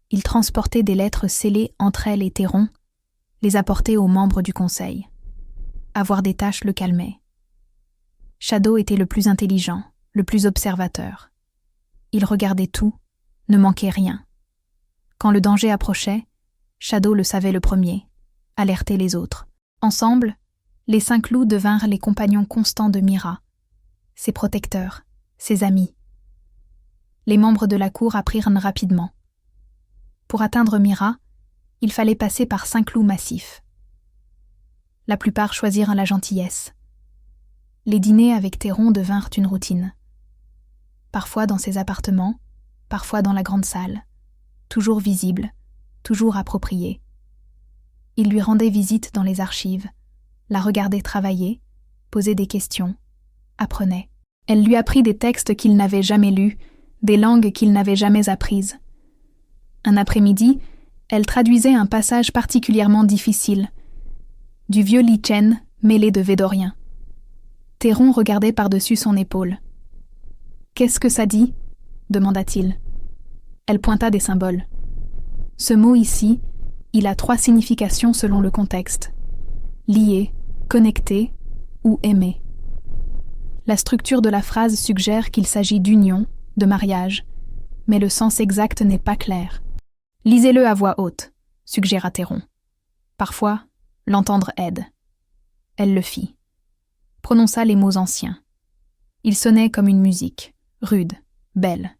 S1: Il transportait des lettres scellées entre elle et Théron, les apportait aux membres du conseil. Avoir des tâches le calmait. Shadow était le plus intelligent, le plus observateur. Il regardait tout, ne manquait rien. Quand le danger approchait, Shadow le savait le premier, alertait les autres. Ensemble, les 5 loups devinrent les compagnons constants de Mira, ses protecteurs, ses amis. Les membres de la cour apprirent rapidement. Pour atteindre Mira, il fallait passer par 5 loups massifs. La plupart choisirent la gentillesse. Les dîners avec Théron devinrent une routine. Parfois dans ses appartements, parfois dans la grande salle, toujours visible, toujours appropriée. Il lui rendait visite dans les archives, la regardait travailler, posait des questions, apprenait. Elle lui apprit des textes qu'il n'avait jamais lus, des langues qu'il n'avait jamais apprises. Un après-midi, elle traduisait un passage particulièrement difficile, du vieux lichen mêlé de védorien. Théron regardait par-dessus son épaule. « Qu'est-ce que ça dit ?» demanda-t-il. Elle pointa des symboles. Ce mot ici, il a 3 significations selon le contexte. Lié, connecté ou aimer. La structure de la phrase suggère qu'il s'agit d'union, de mariage, mais le sens exact n'est pas clair. Lisez-le à voix haute, suggéra Théron. Parfois, l'entendre aide. Elle le fit. Prononça les mots anciens. Ils sonnaient comme une musique, rude, belle.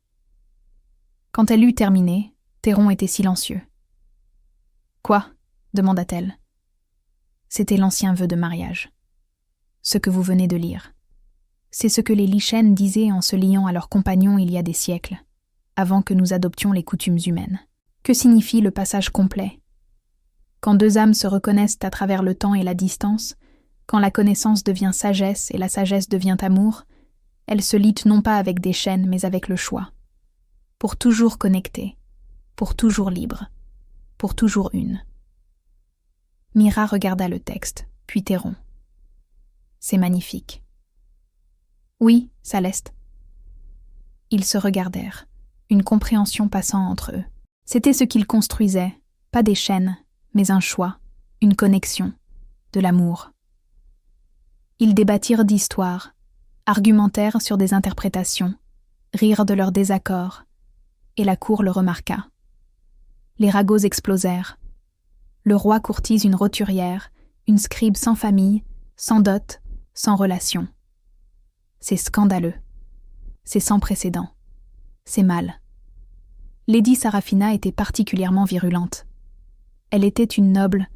S1: Quand elle eut terminé, Théron était silencieux. « Quoi ?» demanda-t-elle. C'était l'ancien vœu de mariage. Ce que vous venez de lire. C'est ce que les lichens disaient en se liant à leurs compagnons il y a des siècles, avant que nous adoptions les coutumes humaines. Que signifie le passage complet ? Quand 2 âmes se reconnaissent à travers le temps et la distance, quand la connaissance devient sagesse et la sagesse devient amour, elles se lient non pas avec des chaînes mais avec le choix. Pour toujours connectées, pour toujours libres, pour toujours une. Mira regarda le texte, puis Théron. C'est magnifique. Oui, Saleste. Ils se regardèrent, une compréhension passant entre eux. C'était ce qu'ils construisaient, pas des chaînes, mais un choix, une connexion, de l'amour. Ils débattirent d'histoires, argumentèrent sur des interprétations, rirent de leurs désaccords, et la cour le remarqua. Les ragots explosèrent. Le roi courtise une roturière, une scribe sans famille, sans dot, sans relation. C'est scandaleux. C'est sans précédent. C'est mal. Lady Sarafina était particulièrement virulente. Elle était une noble,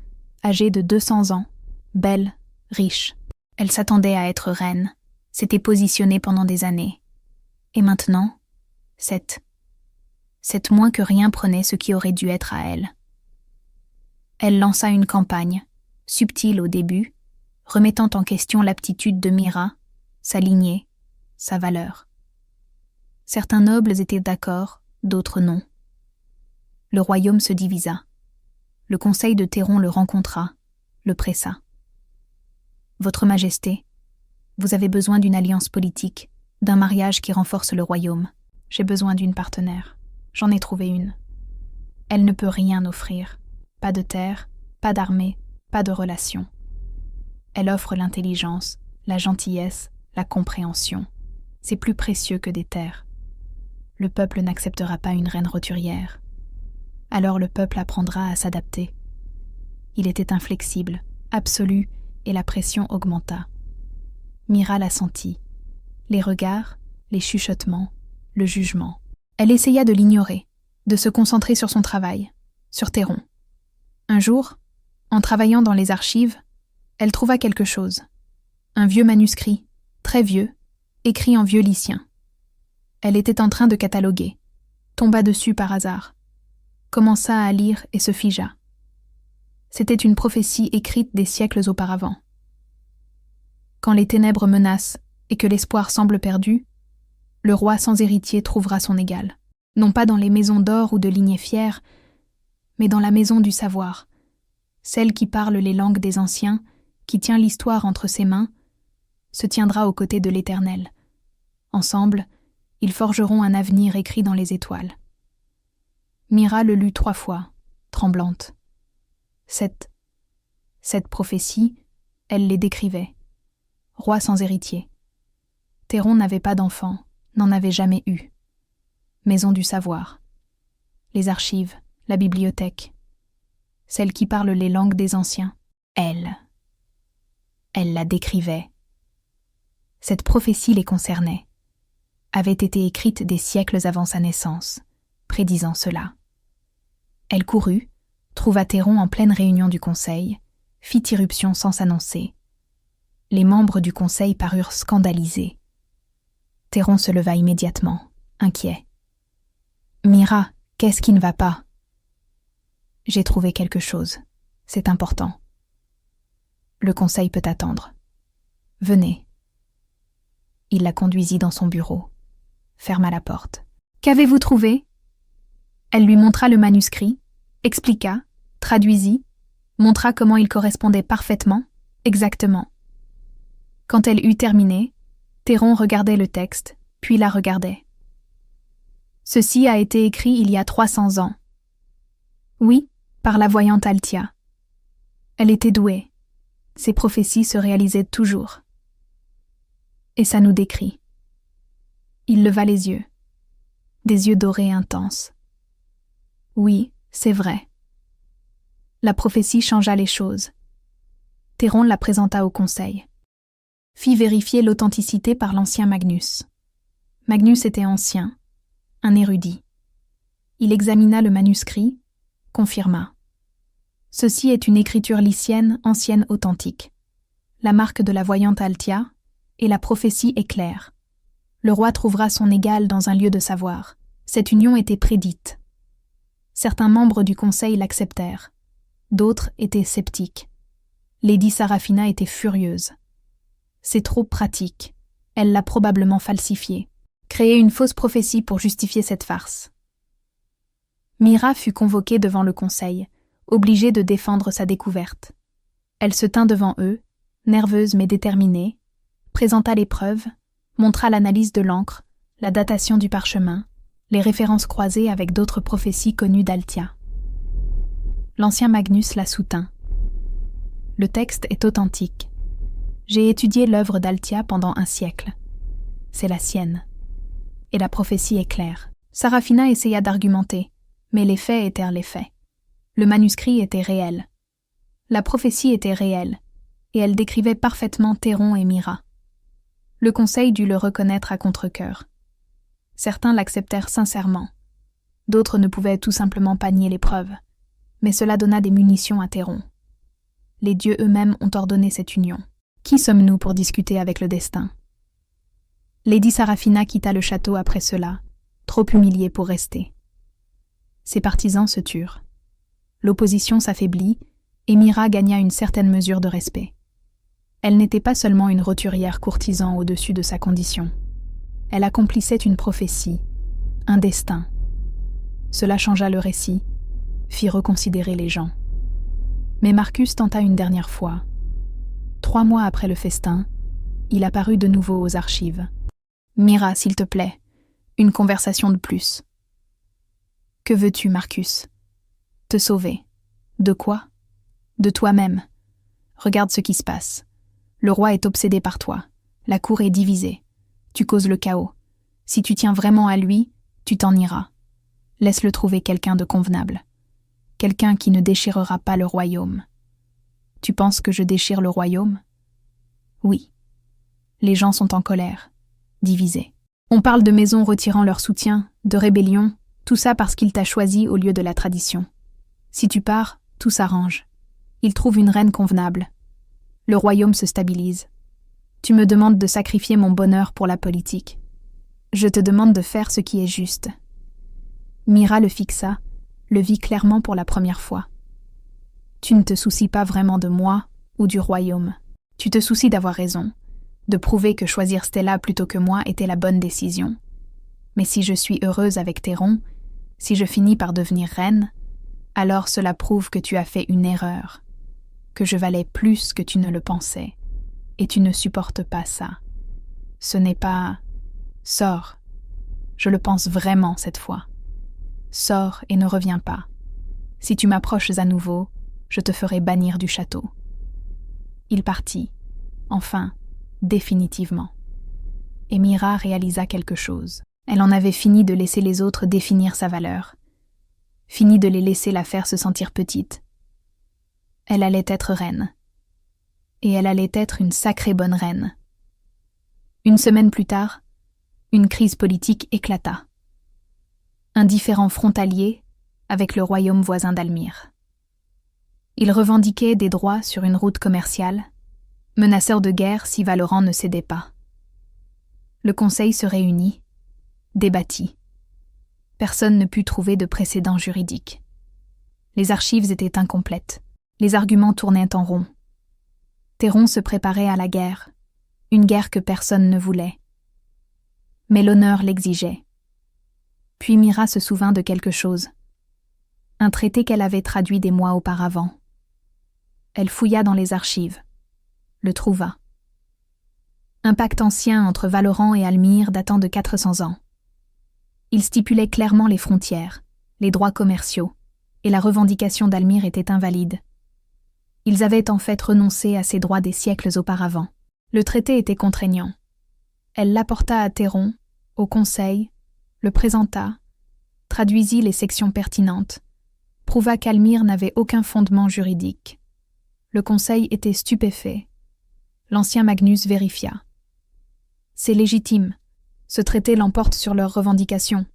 S1: âgée de 200 ans, belle, riche. Elle s'attendait à être reine, s'était positionnée pendant des années. Et maintenant, cette moins que rien prenait ce qui aurait dû être à elle. Elle lança une campagne, subtile au début, remettant en question l'aptitude de Mira, sa lignée, sa valeur. Certains nobles étaient d'accord, d'autres non. Le royaume se divisa. Le conseil de Théron le rencontra, le pressa. « Votre Majesté, vous avez besoin d'une alliance politique, d'un mariage qui renforce le royaume. J'ai besoin d'une partenaire. J'en ai trouvé une. Elle ne peut rien offrir. Pas de terre, pas d'armée, pas de relations. Elle offre l'intelligence, la gentillesse, la compréhension. C'est plus précieux que des terres. Le peuple n'acceptera pas une reine roturière. Alors le peuple apprendra à s'adapter. » Il était inflexible, absolu, et la pression augmenta. Mira la sentit. Les regards, les chuchotements, le jugement. Elle essaya de l'ignorer, de se concentrer sur son travail, sur Théron. Un jour, en travaillant dans les archives, elle trouva quelque chose. Un vieux manuscrit, très vieux, écrit en vieux lycien. Elle était en train de cataloguer, tomba dessus par hasard, commença à lire et se figea. C'était une prophétie écrite des siècles auparavant. Quand les ténèbres menacent et que l'espoir semble perdu, le roi sans héritier trouvera son égal, non pas dans les maisons d'or ou de lignée fière, mais dans la maison du savoir, celle qui parle les langues des anciens, qui tient l'histoire entre ses mains, se tiendra aux côtés de l'Éternel. Ensemble, ils forgeront un avenir écrit dans les étoiles. Mira le lut 3 fois, tremblante. Cette prophétie, elle les décrivait. Roi sans héritier. Théron n'avait pas d'enfant, n'en avait jamais eu. Maison du savoir. Les archives, la bibliothèque. Celle qui parle les langues des anciens. Elle la décrivait. Cette prophétie les concernait. avait été écrite des siècles avant sa naissance, prédisant cela. Elle courut, trouva Théron en pleine réunion du conseil, fit irruption sans s'annoncer. Les membres du conseil parurent scandalisés. Théron se leva immédiatement, inquiet. « Mira, qu'est-ce qui ne va pas ?»« J'ai trouvé quelque chose. C'est important. Le conseil peut attendre. Venez. » Il la conduisit dans son bureau, ferma la porte. « Qu'avez-vous trouvé ?» Elle lui montra le manuscrit, expliqua, traduisit, montra comment il correspondait parfaitement, exactement. Quand elle eut terminé, Théron regardait le texte, puis la regardait. « Ceci a été écrit il y a 300 ans. » « Oui, par la voyante Althia. Elle était douée. Ses prophéties se réalisaient toujours. » Et ça nous décrit. Il leva les yeux. Des yeux dorés intenses. Oui, c'est vrai. La prophétie changea les choses. Théron la présenta au conseil. Fit vérifier l'authenticité par l'ancien Magnus. Magnus était ancien, un érudit. Il examina le manuscrit, confirma. Ceci est une écriture lycienne ancienne authentique. La marque de la voyante Althia, et la prophétie est claire. Le roi trouvera son égal dans un lieu de savoir. Cette union était prédite. Certains membres du conseil l'acceptèrent. D'autres étaient sceptiques. Lady Saraphina était furieuse. C'est trop pratique. Elle l'a probablement falsifié. Créer une fausse prophétie pour justifier cette farce. Mira fut convoquée devant le conseil, obligée de défendre sa découverte. Elle se tint devant eux, nerveuse mais déterminée, présenta les preuves, montra l'analyse de l'encre, la datation du parchemin, les références croisées avec d'autres prophéties connues d'Althia. L'ancien Magnus la soutint. Le texte est authentique. J'ai étudié l'œuvre d'Althia pendant 1 siècle. C'est la sienne. Et la prophétie est claire. Saraphina essaya d'argumenter, mais les faits étaient les faits. Le manuscrit était réel. La prophétie était réelle, et elle décrivait parfaitement Théron et Mira. Le conseil dut le reconnaître à contre-cœur. Certains l'acceptèrent sincèrement. D'autres ne pouvaient tout simplement pas nier les preuves. Mais cela donna des munitions à Théron. Les dieux eux-mêmes ont ordonné cette union. Qui sommes-nous pour discuter avec le destin ? Lady Saraphina quitta le château après cela, trop humiliée pour rester. Ses partisans se turent. L'opposition s'affaiblit, et Mira gagna une certaine mesure de respect. Elle n'était pas seulement une roturière courtisan au-dessus de sa condition. Elle accomplissait une prophétie, un destin. Cela changea le récit, fit reconsidérer les gens. Mais Marcus tenta une dernière fois. 3 mois après le festin, il apparut de nouveau aux archives. « Mira, s'il te plaît, une conversation de plus. »« Que veux-tu, Marcus ? » ?»« Te sauver. »« De quoi ? » ?»« De toi-même. Regarde ce qui se passe. Le roi est obsédé par toi. La cour est divisée. Tu causes le chaos. Si tu tiens vraiment à lui, tu t'en iras. Laisse-le trouver quelqu'un de convenable. Quelqu'un qui ne déchirera pas le royaume. Tu penses que je déchire le royaume ? Oui. Les gens sont en colère, divisés. On parle de maisons retirant leur soutien, de rébellion, tout ça parce qu'il t'a choisi au lieu de la tradition. Si tu pars, tout s'arrange. Il trouve une reine convenable. Le royaume se stabilise. Tu me demandes de sacrifier mon bonheur pour la politique. Je te demande de faire ce qui est juste. Mira le fixa, le vit clairement pour la première fois. Tu ne te soucies pas vraiment de moi ou du royaume. Tu te soucies d'avoir raison, de prouver que choisir Stella plutôt que moi était la bonne décision. Mais si je suis heureuse avec Théron, si je finis par devenir reine, alors cela prouve que tu as fait une erreur, que je valais plus que tu ne le pensais, et tu ne supportes pas ça. Ce n'est pas... Sors. Je le pense vraiment cette fois. Sors et ne reviens pas. Si tu m'approches à nouveau, je te ferai bannir du château. Il partit, enfin, définitivement. Et Mira réalisa quelque chose. Elle en avait fini de laisser les autres définir sa valeur. Fini de les laisser la faire se sentir petite. Elle allait être reine. Et elle allait être une sacrée bonne reine. 1 semaine plus tard, Une crise politique éclata. Un différend frontalier avec le royaume voisin d'Almyre. Ils revendiquaient des droits sur une route commerciale, menaceurs de guerre si Valoran ne cédait pas. Le conseil se réunit, débattit. Personne ne put trouver de précédent juridique. Les archives étaient incomplètes. Les arguments tournaient en rond. Théron se préparait à la guerre, une guerre que personne ne voulait. Mais l'honneur l'exigeait. Puis Mira se souvint de quelque chose. Un traité qu'elle avait traduit des mois auparavant. Elle fouilla dans les archives, le trouva. Un pacte ancien entre Valoran et Almyre datant de 400 ans. Il stipulait clairement les frontières, les droits commerciaux, et la revendication d'Almyre était invalide. Ils avaient en fait renoncé à ces droits des siècles auparavant. Le traité était contraignant. Elle l'apporta à Théron, au conseil, le présenta, traduisit les sections pertinentes, prouva qu'Almyre n'avait aucun fondement juridique. Le conseil était stupéfait. L'ancien Magnus vérifia. C'est légitime. Ce traité l'emporte sur leurs revendications.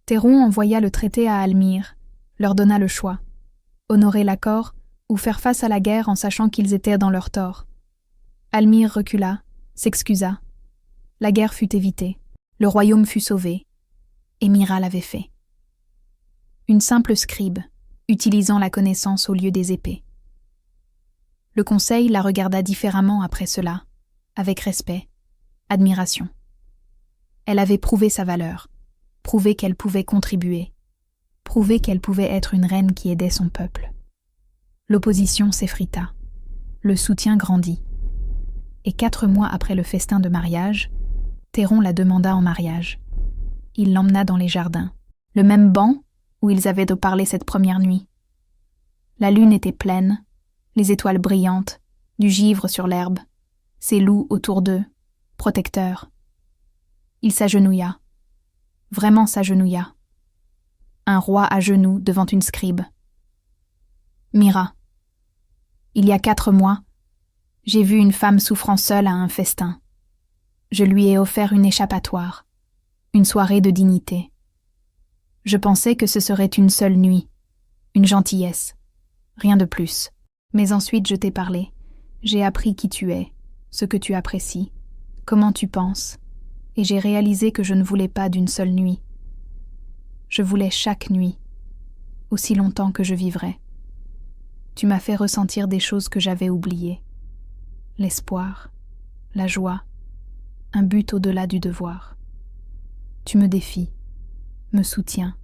S1: Théron envoya le traité à Almyre, leur donna le choix. Honorer l'accord ou faire face à la guerre en sachant qu'ils étaient dans leur tort. Almyre recula, s'excusa. La guerre fut évitée, le royaume fut sauvé, et Mira l'avait fait. Une simple scribe, utilisant la connaissance au lieu des épées. Le conseil la regarda différemment après cela, avec respect, admiration. Elle avait prouvé sa valeur, prouvé qu'elle pouvait contribuer, prouvé qu'elle pouvait être une reine qui aidait son peuple. L'opposition s'effrita, le soutien grandit. Et 4 mois après le festin de mariage, Théron la demanda en mariage. Il l'emmena dans les jardins, le même banc où ils avaient parlé cette première nuit. La lune était pleine, les étoiles brillantes, du givre sur l'herbe, ses loups autour d'eux, protecteurs. Il s'agenouilla, vraiment s'agenouilla. Un roi à genoux devant une scribe. Mira. Il y a 4 mois, j'ai vu une femme souffrant seule à un festin. Je lui ai offert une échappatoire, une soirée de dignité. Je pensais que ce serait une seule nuit, une gentillesse, rien de plus. Mais ensuite je t'ai parlé, j'ai appris qui tu es, ce que tu apprécies, comment tu penses, et j'ai réalisé que je ne voulais pas d'une seule nuit. Je voulais chaque nuit, aussi longtemps que je vivrais. Tu m'as fait ressentir des choses que j'avais oubliées. L'espoir, la joie, un but au-delà du devoir. Tu me défies, me soutiens,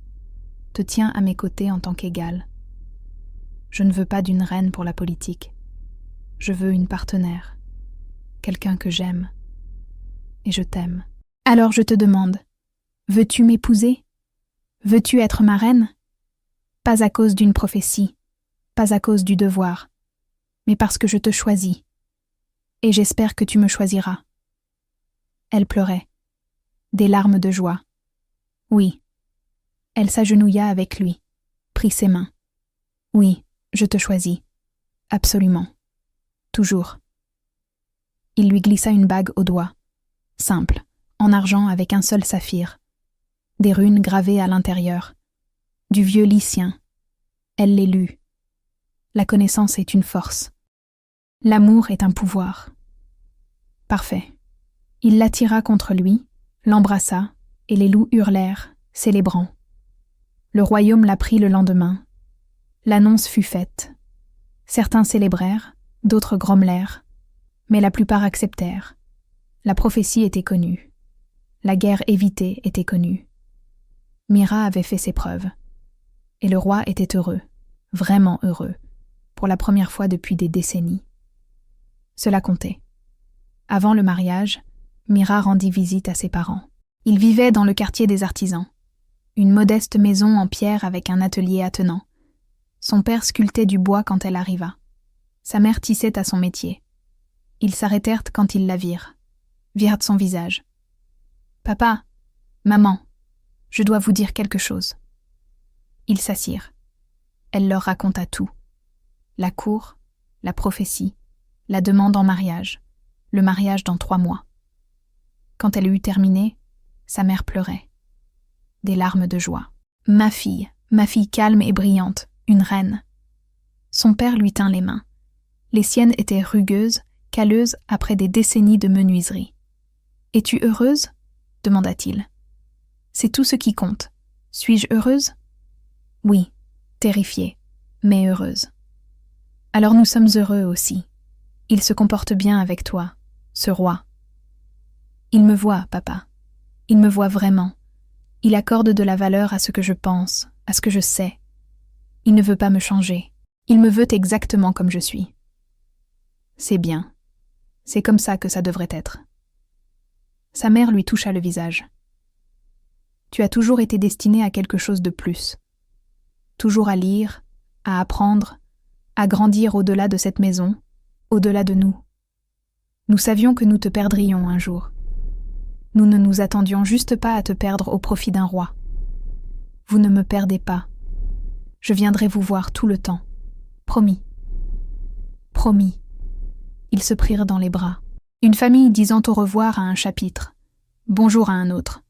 S1: te tiens à mes côtés en tant qu'égale. Je ne veux pas d'une reine pour la politique. Je veux une partenaire, quelqu'un que j'aime. Et je t'aime. Alors je te demande, veux-tu m'épouser? Veux-tu être ma reine? Pas à cause d'une prophétie, pas à cause du devoir, mais parce que je te choisis. Et j'espère que tu me choisiras. Elle pleurait, des larmes de joie. Oui. Elle s'agenouilla avec lui, prit ses mains. Oui, je te choisis. Absolument. Toujours. Il lui glissa une bague au doigt, simple, en argent avec un seul saphir. Des runes gravées à l'intérieur. Du vieux lycien. Elle les lut. La connaissance est une force. L'amour est un pouvoir. Parfait. Il l'attira contre lui, l'embrassa, et les loups hurlèrent, célébrant. Le royaume l'apprit le lendemain. L'annonce fut faite. Certains célébrèrent, d'autres grommelèrent, mais la plupart acceptèrent. La prophétie était connue. La guerre évitée était connue. Mira avait fait ses preuves. Et le roi était heureux, vraiment heureux, pour la première fois depuis des décennies. Cela comptait. Avant le mariage, Mira rendit visite à ses parents. Ils vivaient dans le quartier des artisans, une modeste maison en pierre avec un atelier attenant. Son père sculptait du bois quand elle arriva. Sa mère tissait à son métier. Ils s'arrêtèrent quand ils la virent de son visage. « Papa, maman, je dois vous dire quelque chose. » Ils s'assirent. Elle leur raconta tout. La cour, la prophétie, la demande en mariage, le mariage dans 3 mois. Quand elle eut terminé, Sa mère pleurait. Des larmes de joie. Ma fille calme et brillante, une reine. Son père lui tint les mains. Les siennes étaient rugueuses, calleuses après des décennies de menuiserie. « Es-tu heureuse » demanda-t-il. « C'est tout ce qui compte. Suis-je heureuse » ? « Oui, terrifiée, mais heureuse. »« Alors nous sommes heureux aussi. Il se comporte bien avec toi, ce roi. »« Il me voit, papa. Il me voit vraiment. Il accorde de la valeur à ce que je pense, à ce que je sais. Il ne veut pas me changer. Il me veut exactement comme je suis. » C'est bien. C'est comme ça que ça devrait être. Sa mère lui toucha le visage. Tu as toujours été destinée à quelque chose de plus. Toujours à lire, à apprendre, à grandir au-delà de cette maison, au-delà de nous. Nous savions que nous te perdrions un jour. Nous ne nous attendions juste pas à te perdre au profit d'un roi. Vous ne me perdez pas. Je viendrai vous voir tout le temps. Promis. Promis. Ils se prirent dans les bras. Une famille disant au revoir à un chapitre, bonjour à un autre.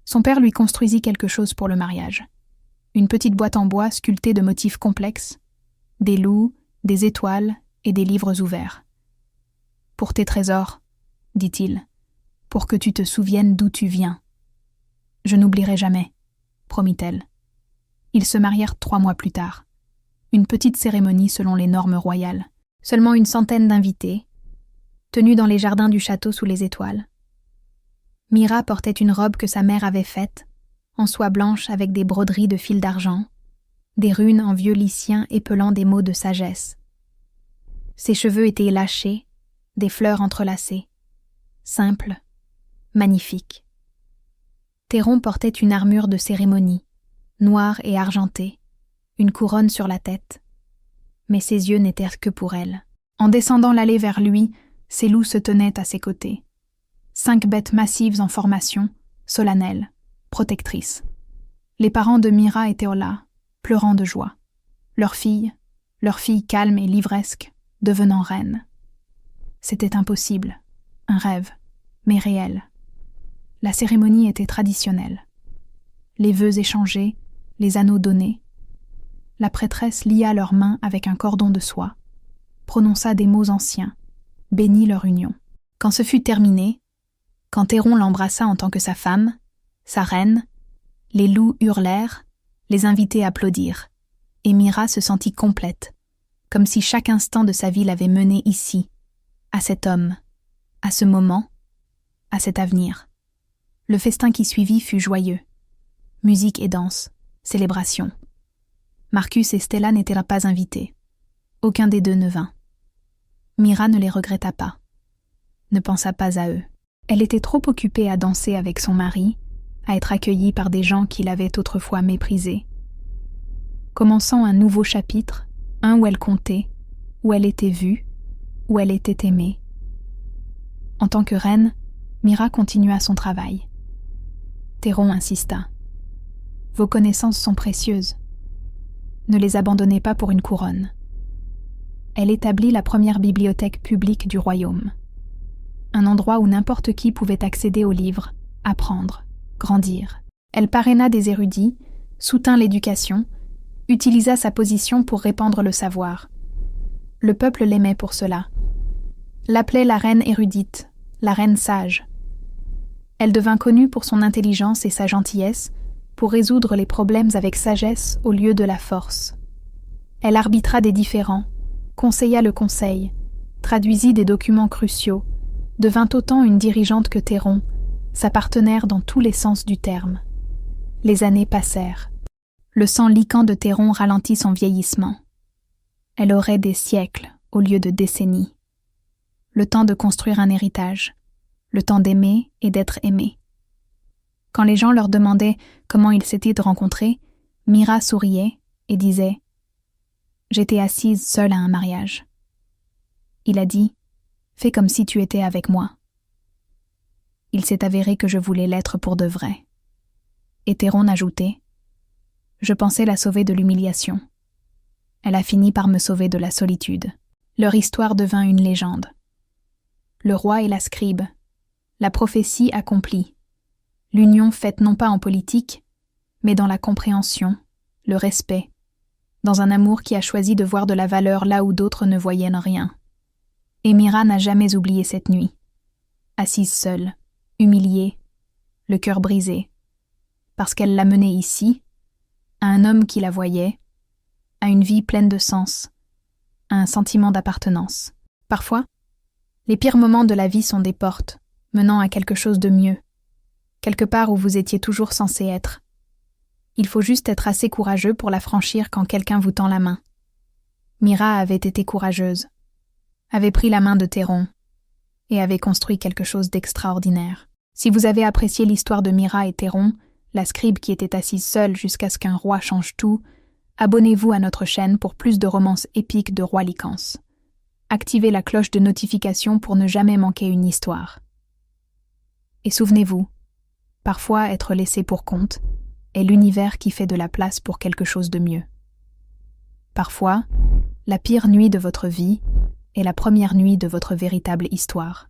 S1: Son père lui construisit quelque chose pour le mariage. Une petite boîte en bois sculptée de motifs complexes, des loups, des étoiles et des livres ouverts. « Pour tes trésors, dit-il, pour que tu te souviennes d'où tu viens. »« Je n'oublierai jamais, promit-elle. » Ils se marièrent 3 mois plus tard. Une petite cérémonie selon les normes royales. Seulement une centaine d'invités, tenus dans les jardins du château sous les étoiles. Mira portait une robe que sa mère avait faite, en soie blanche avec des broderies de fil d'argent, des runes en vieux lycien épelant des mots de sagesse. Ses cheveux étaient lâchés, des fleurs entrelacées, simples, magnifiques. Théron portait une armure de cérémonie, noire et argentée, une couronne sur la tête. Mais ses yeux n'étaient que pour elle. En descendant l'allée vers lui, ses loups se tenaient à ses côtés. 5 bêtes massives en formation, solennelles, protectrices. Les parents de Mira étaient là, pleurant de joie. Leur fille calme et livresque, devenant reine. C'était impossible, un rêve, mais réel. La cérémonie était traditionnelle. Les vœux échangés, les anneaux donnés. La prêtresse lia leurs mains avec un cordon de soie, prononça des mots anciens, bénit leur union. Quand ce fut terminé, quand Théron l'embrassa en tant que sa femme, sa reine, les loups hurlèrent, les invités applaudirent, et Mira se sentit complète, comme si chaque instant de sa vie l'avait menée ici, à cet homme, à ce moment, à cet avenir. Le festin qui suivit fut joyeux. Musique et danse, célébration. Marcus et Stella n'étaient pas invités. Aucun des deux ne vint. Mira ne les regretta pas, ne pensa pas à eux. Elle était trop occupée à danser avec son mari, à être accueillie par des gens qui l'avaient autrefois méprisée. Commençant un nouveau chapitre, un où elle comptait, où elle était vue, où elle était aimée. En tant que reine, Mira continua son travail. Théron insista. « Vos connaissances sont précieuses. Ne les abandonnez pas pour une couronne. » Elle établit la première bibliothèque publique du royaume. Un endroit où n'importe qui pouvait accéder aux livres, apprendre, grandir. Elle parraina des érudits, soutint l'éducation, utilisa sa position pour répandre le savoir. Le peuple l'aimait pour cela. L'appelait la reine érudite, la reine sage. Elle devint connue pour son intelligence et sa gentillesse, pour résoudre les problèmes avec sagesse au lieu de la force. Elle arbitra des différends, conseilla le conseil, traduisit des documents cruciaux, devint autant une dirigeante que Théron, sa partenaire dans tous les sens du terme. Les années passèrent. Le sang liquant de Théron ralentit son vieillissement. Elle aurait des siècles au lieu de décennies. Le temps de construire un héritage, le temps d'aimer et d'être aimé. Quand les gens leur demandaient comment ils s'étaient rencontrés, Mira souriait et disait « J'étais assise seule à un mariage. » Il a dit « Fais comme si tu étais avec moi. » Il s'est avéré que je voulais l'être pour de vrai. Et Théron ajoutait « Je pensais la sauver de l'humiliation. Elle a fini par me sauver de la solitude. » Leur histoire devint une légende. Le roi et la scribe, la prophétie accomplie. L'union faite non pas en politique, mais dans la compréhension, le respect, dans un amour qui a choisi de voir de la valeur là où d'autres ne voyaient rien. Et Mira n'a jamais oublié cette nuit, assise seule, humiliée, le cœur brisé, parce qu'elle l'a menée ici, à un homme qui la voyait, à une vie pleine de sens, à un sentiment d'appartenance. Parfois, les pires moments de la vie sont des portes, menant à quelque chose de mieux, quelque part où vous étiez toujours censé être. Il faut juste être assez courageux pour la franchir quand quelqu'un vous tend la main. Mira avait été courageuse, avait pris la main de Théron et avait construit quelque chose d'extraordinaire. Si vous avez apprécié l'histoire de Mira et Théron, la scribe qui était assise seule jusqu'à ce qu'un roi change tout, abonnez-vous à notre chaîne pour plus de romances épiques de Roi Lycance. Activez la cloche de notification pour ne jamais manquer une histoire. Et souvenez-vous, parfois être laissé pour compte est l'univers qui fait de la place pour quelque chose de mieux. Parfois, la pire nuit de votre vie est la première nuit de votre véritable histoire.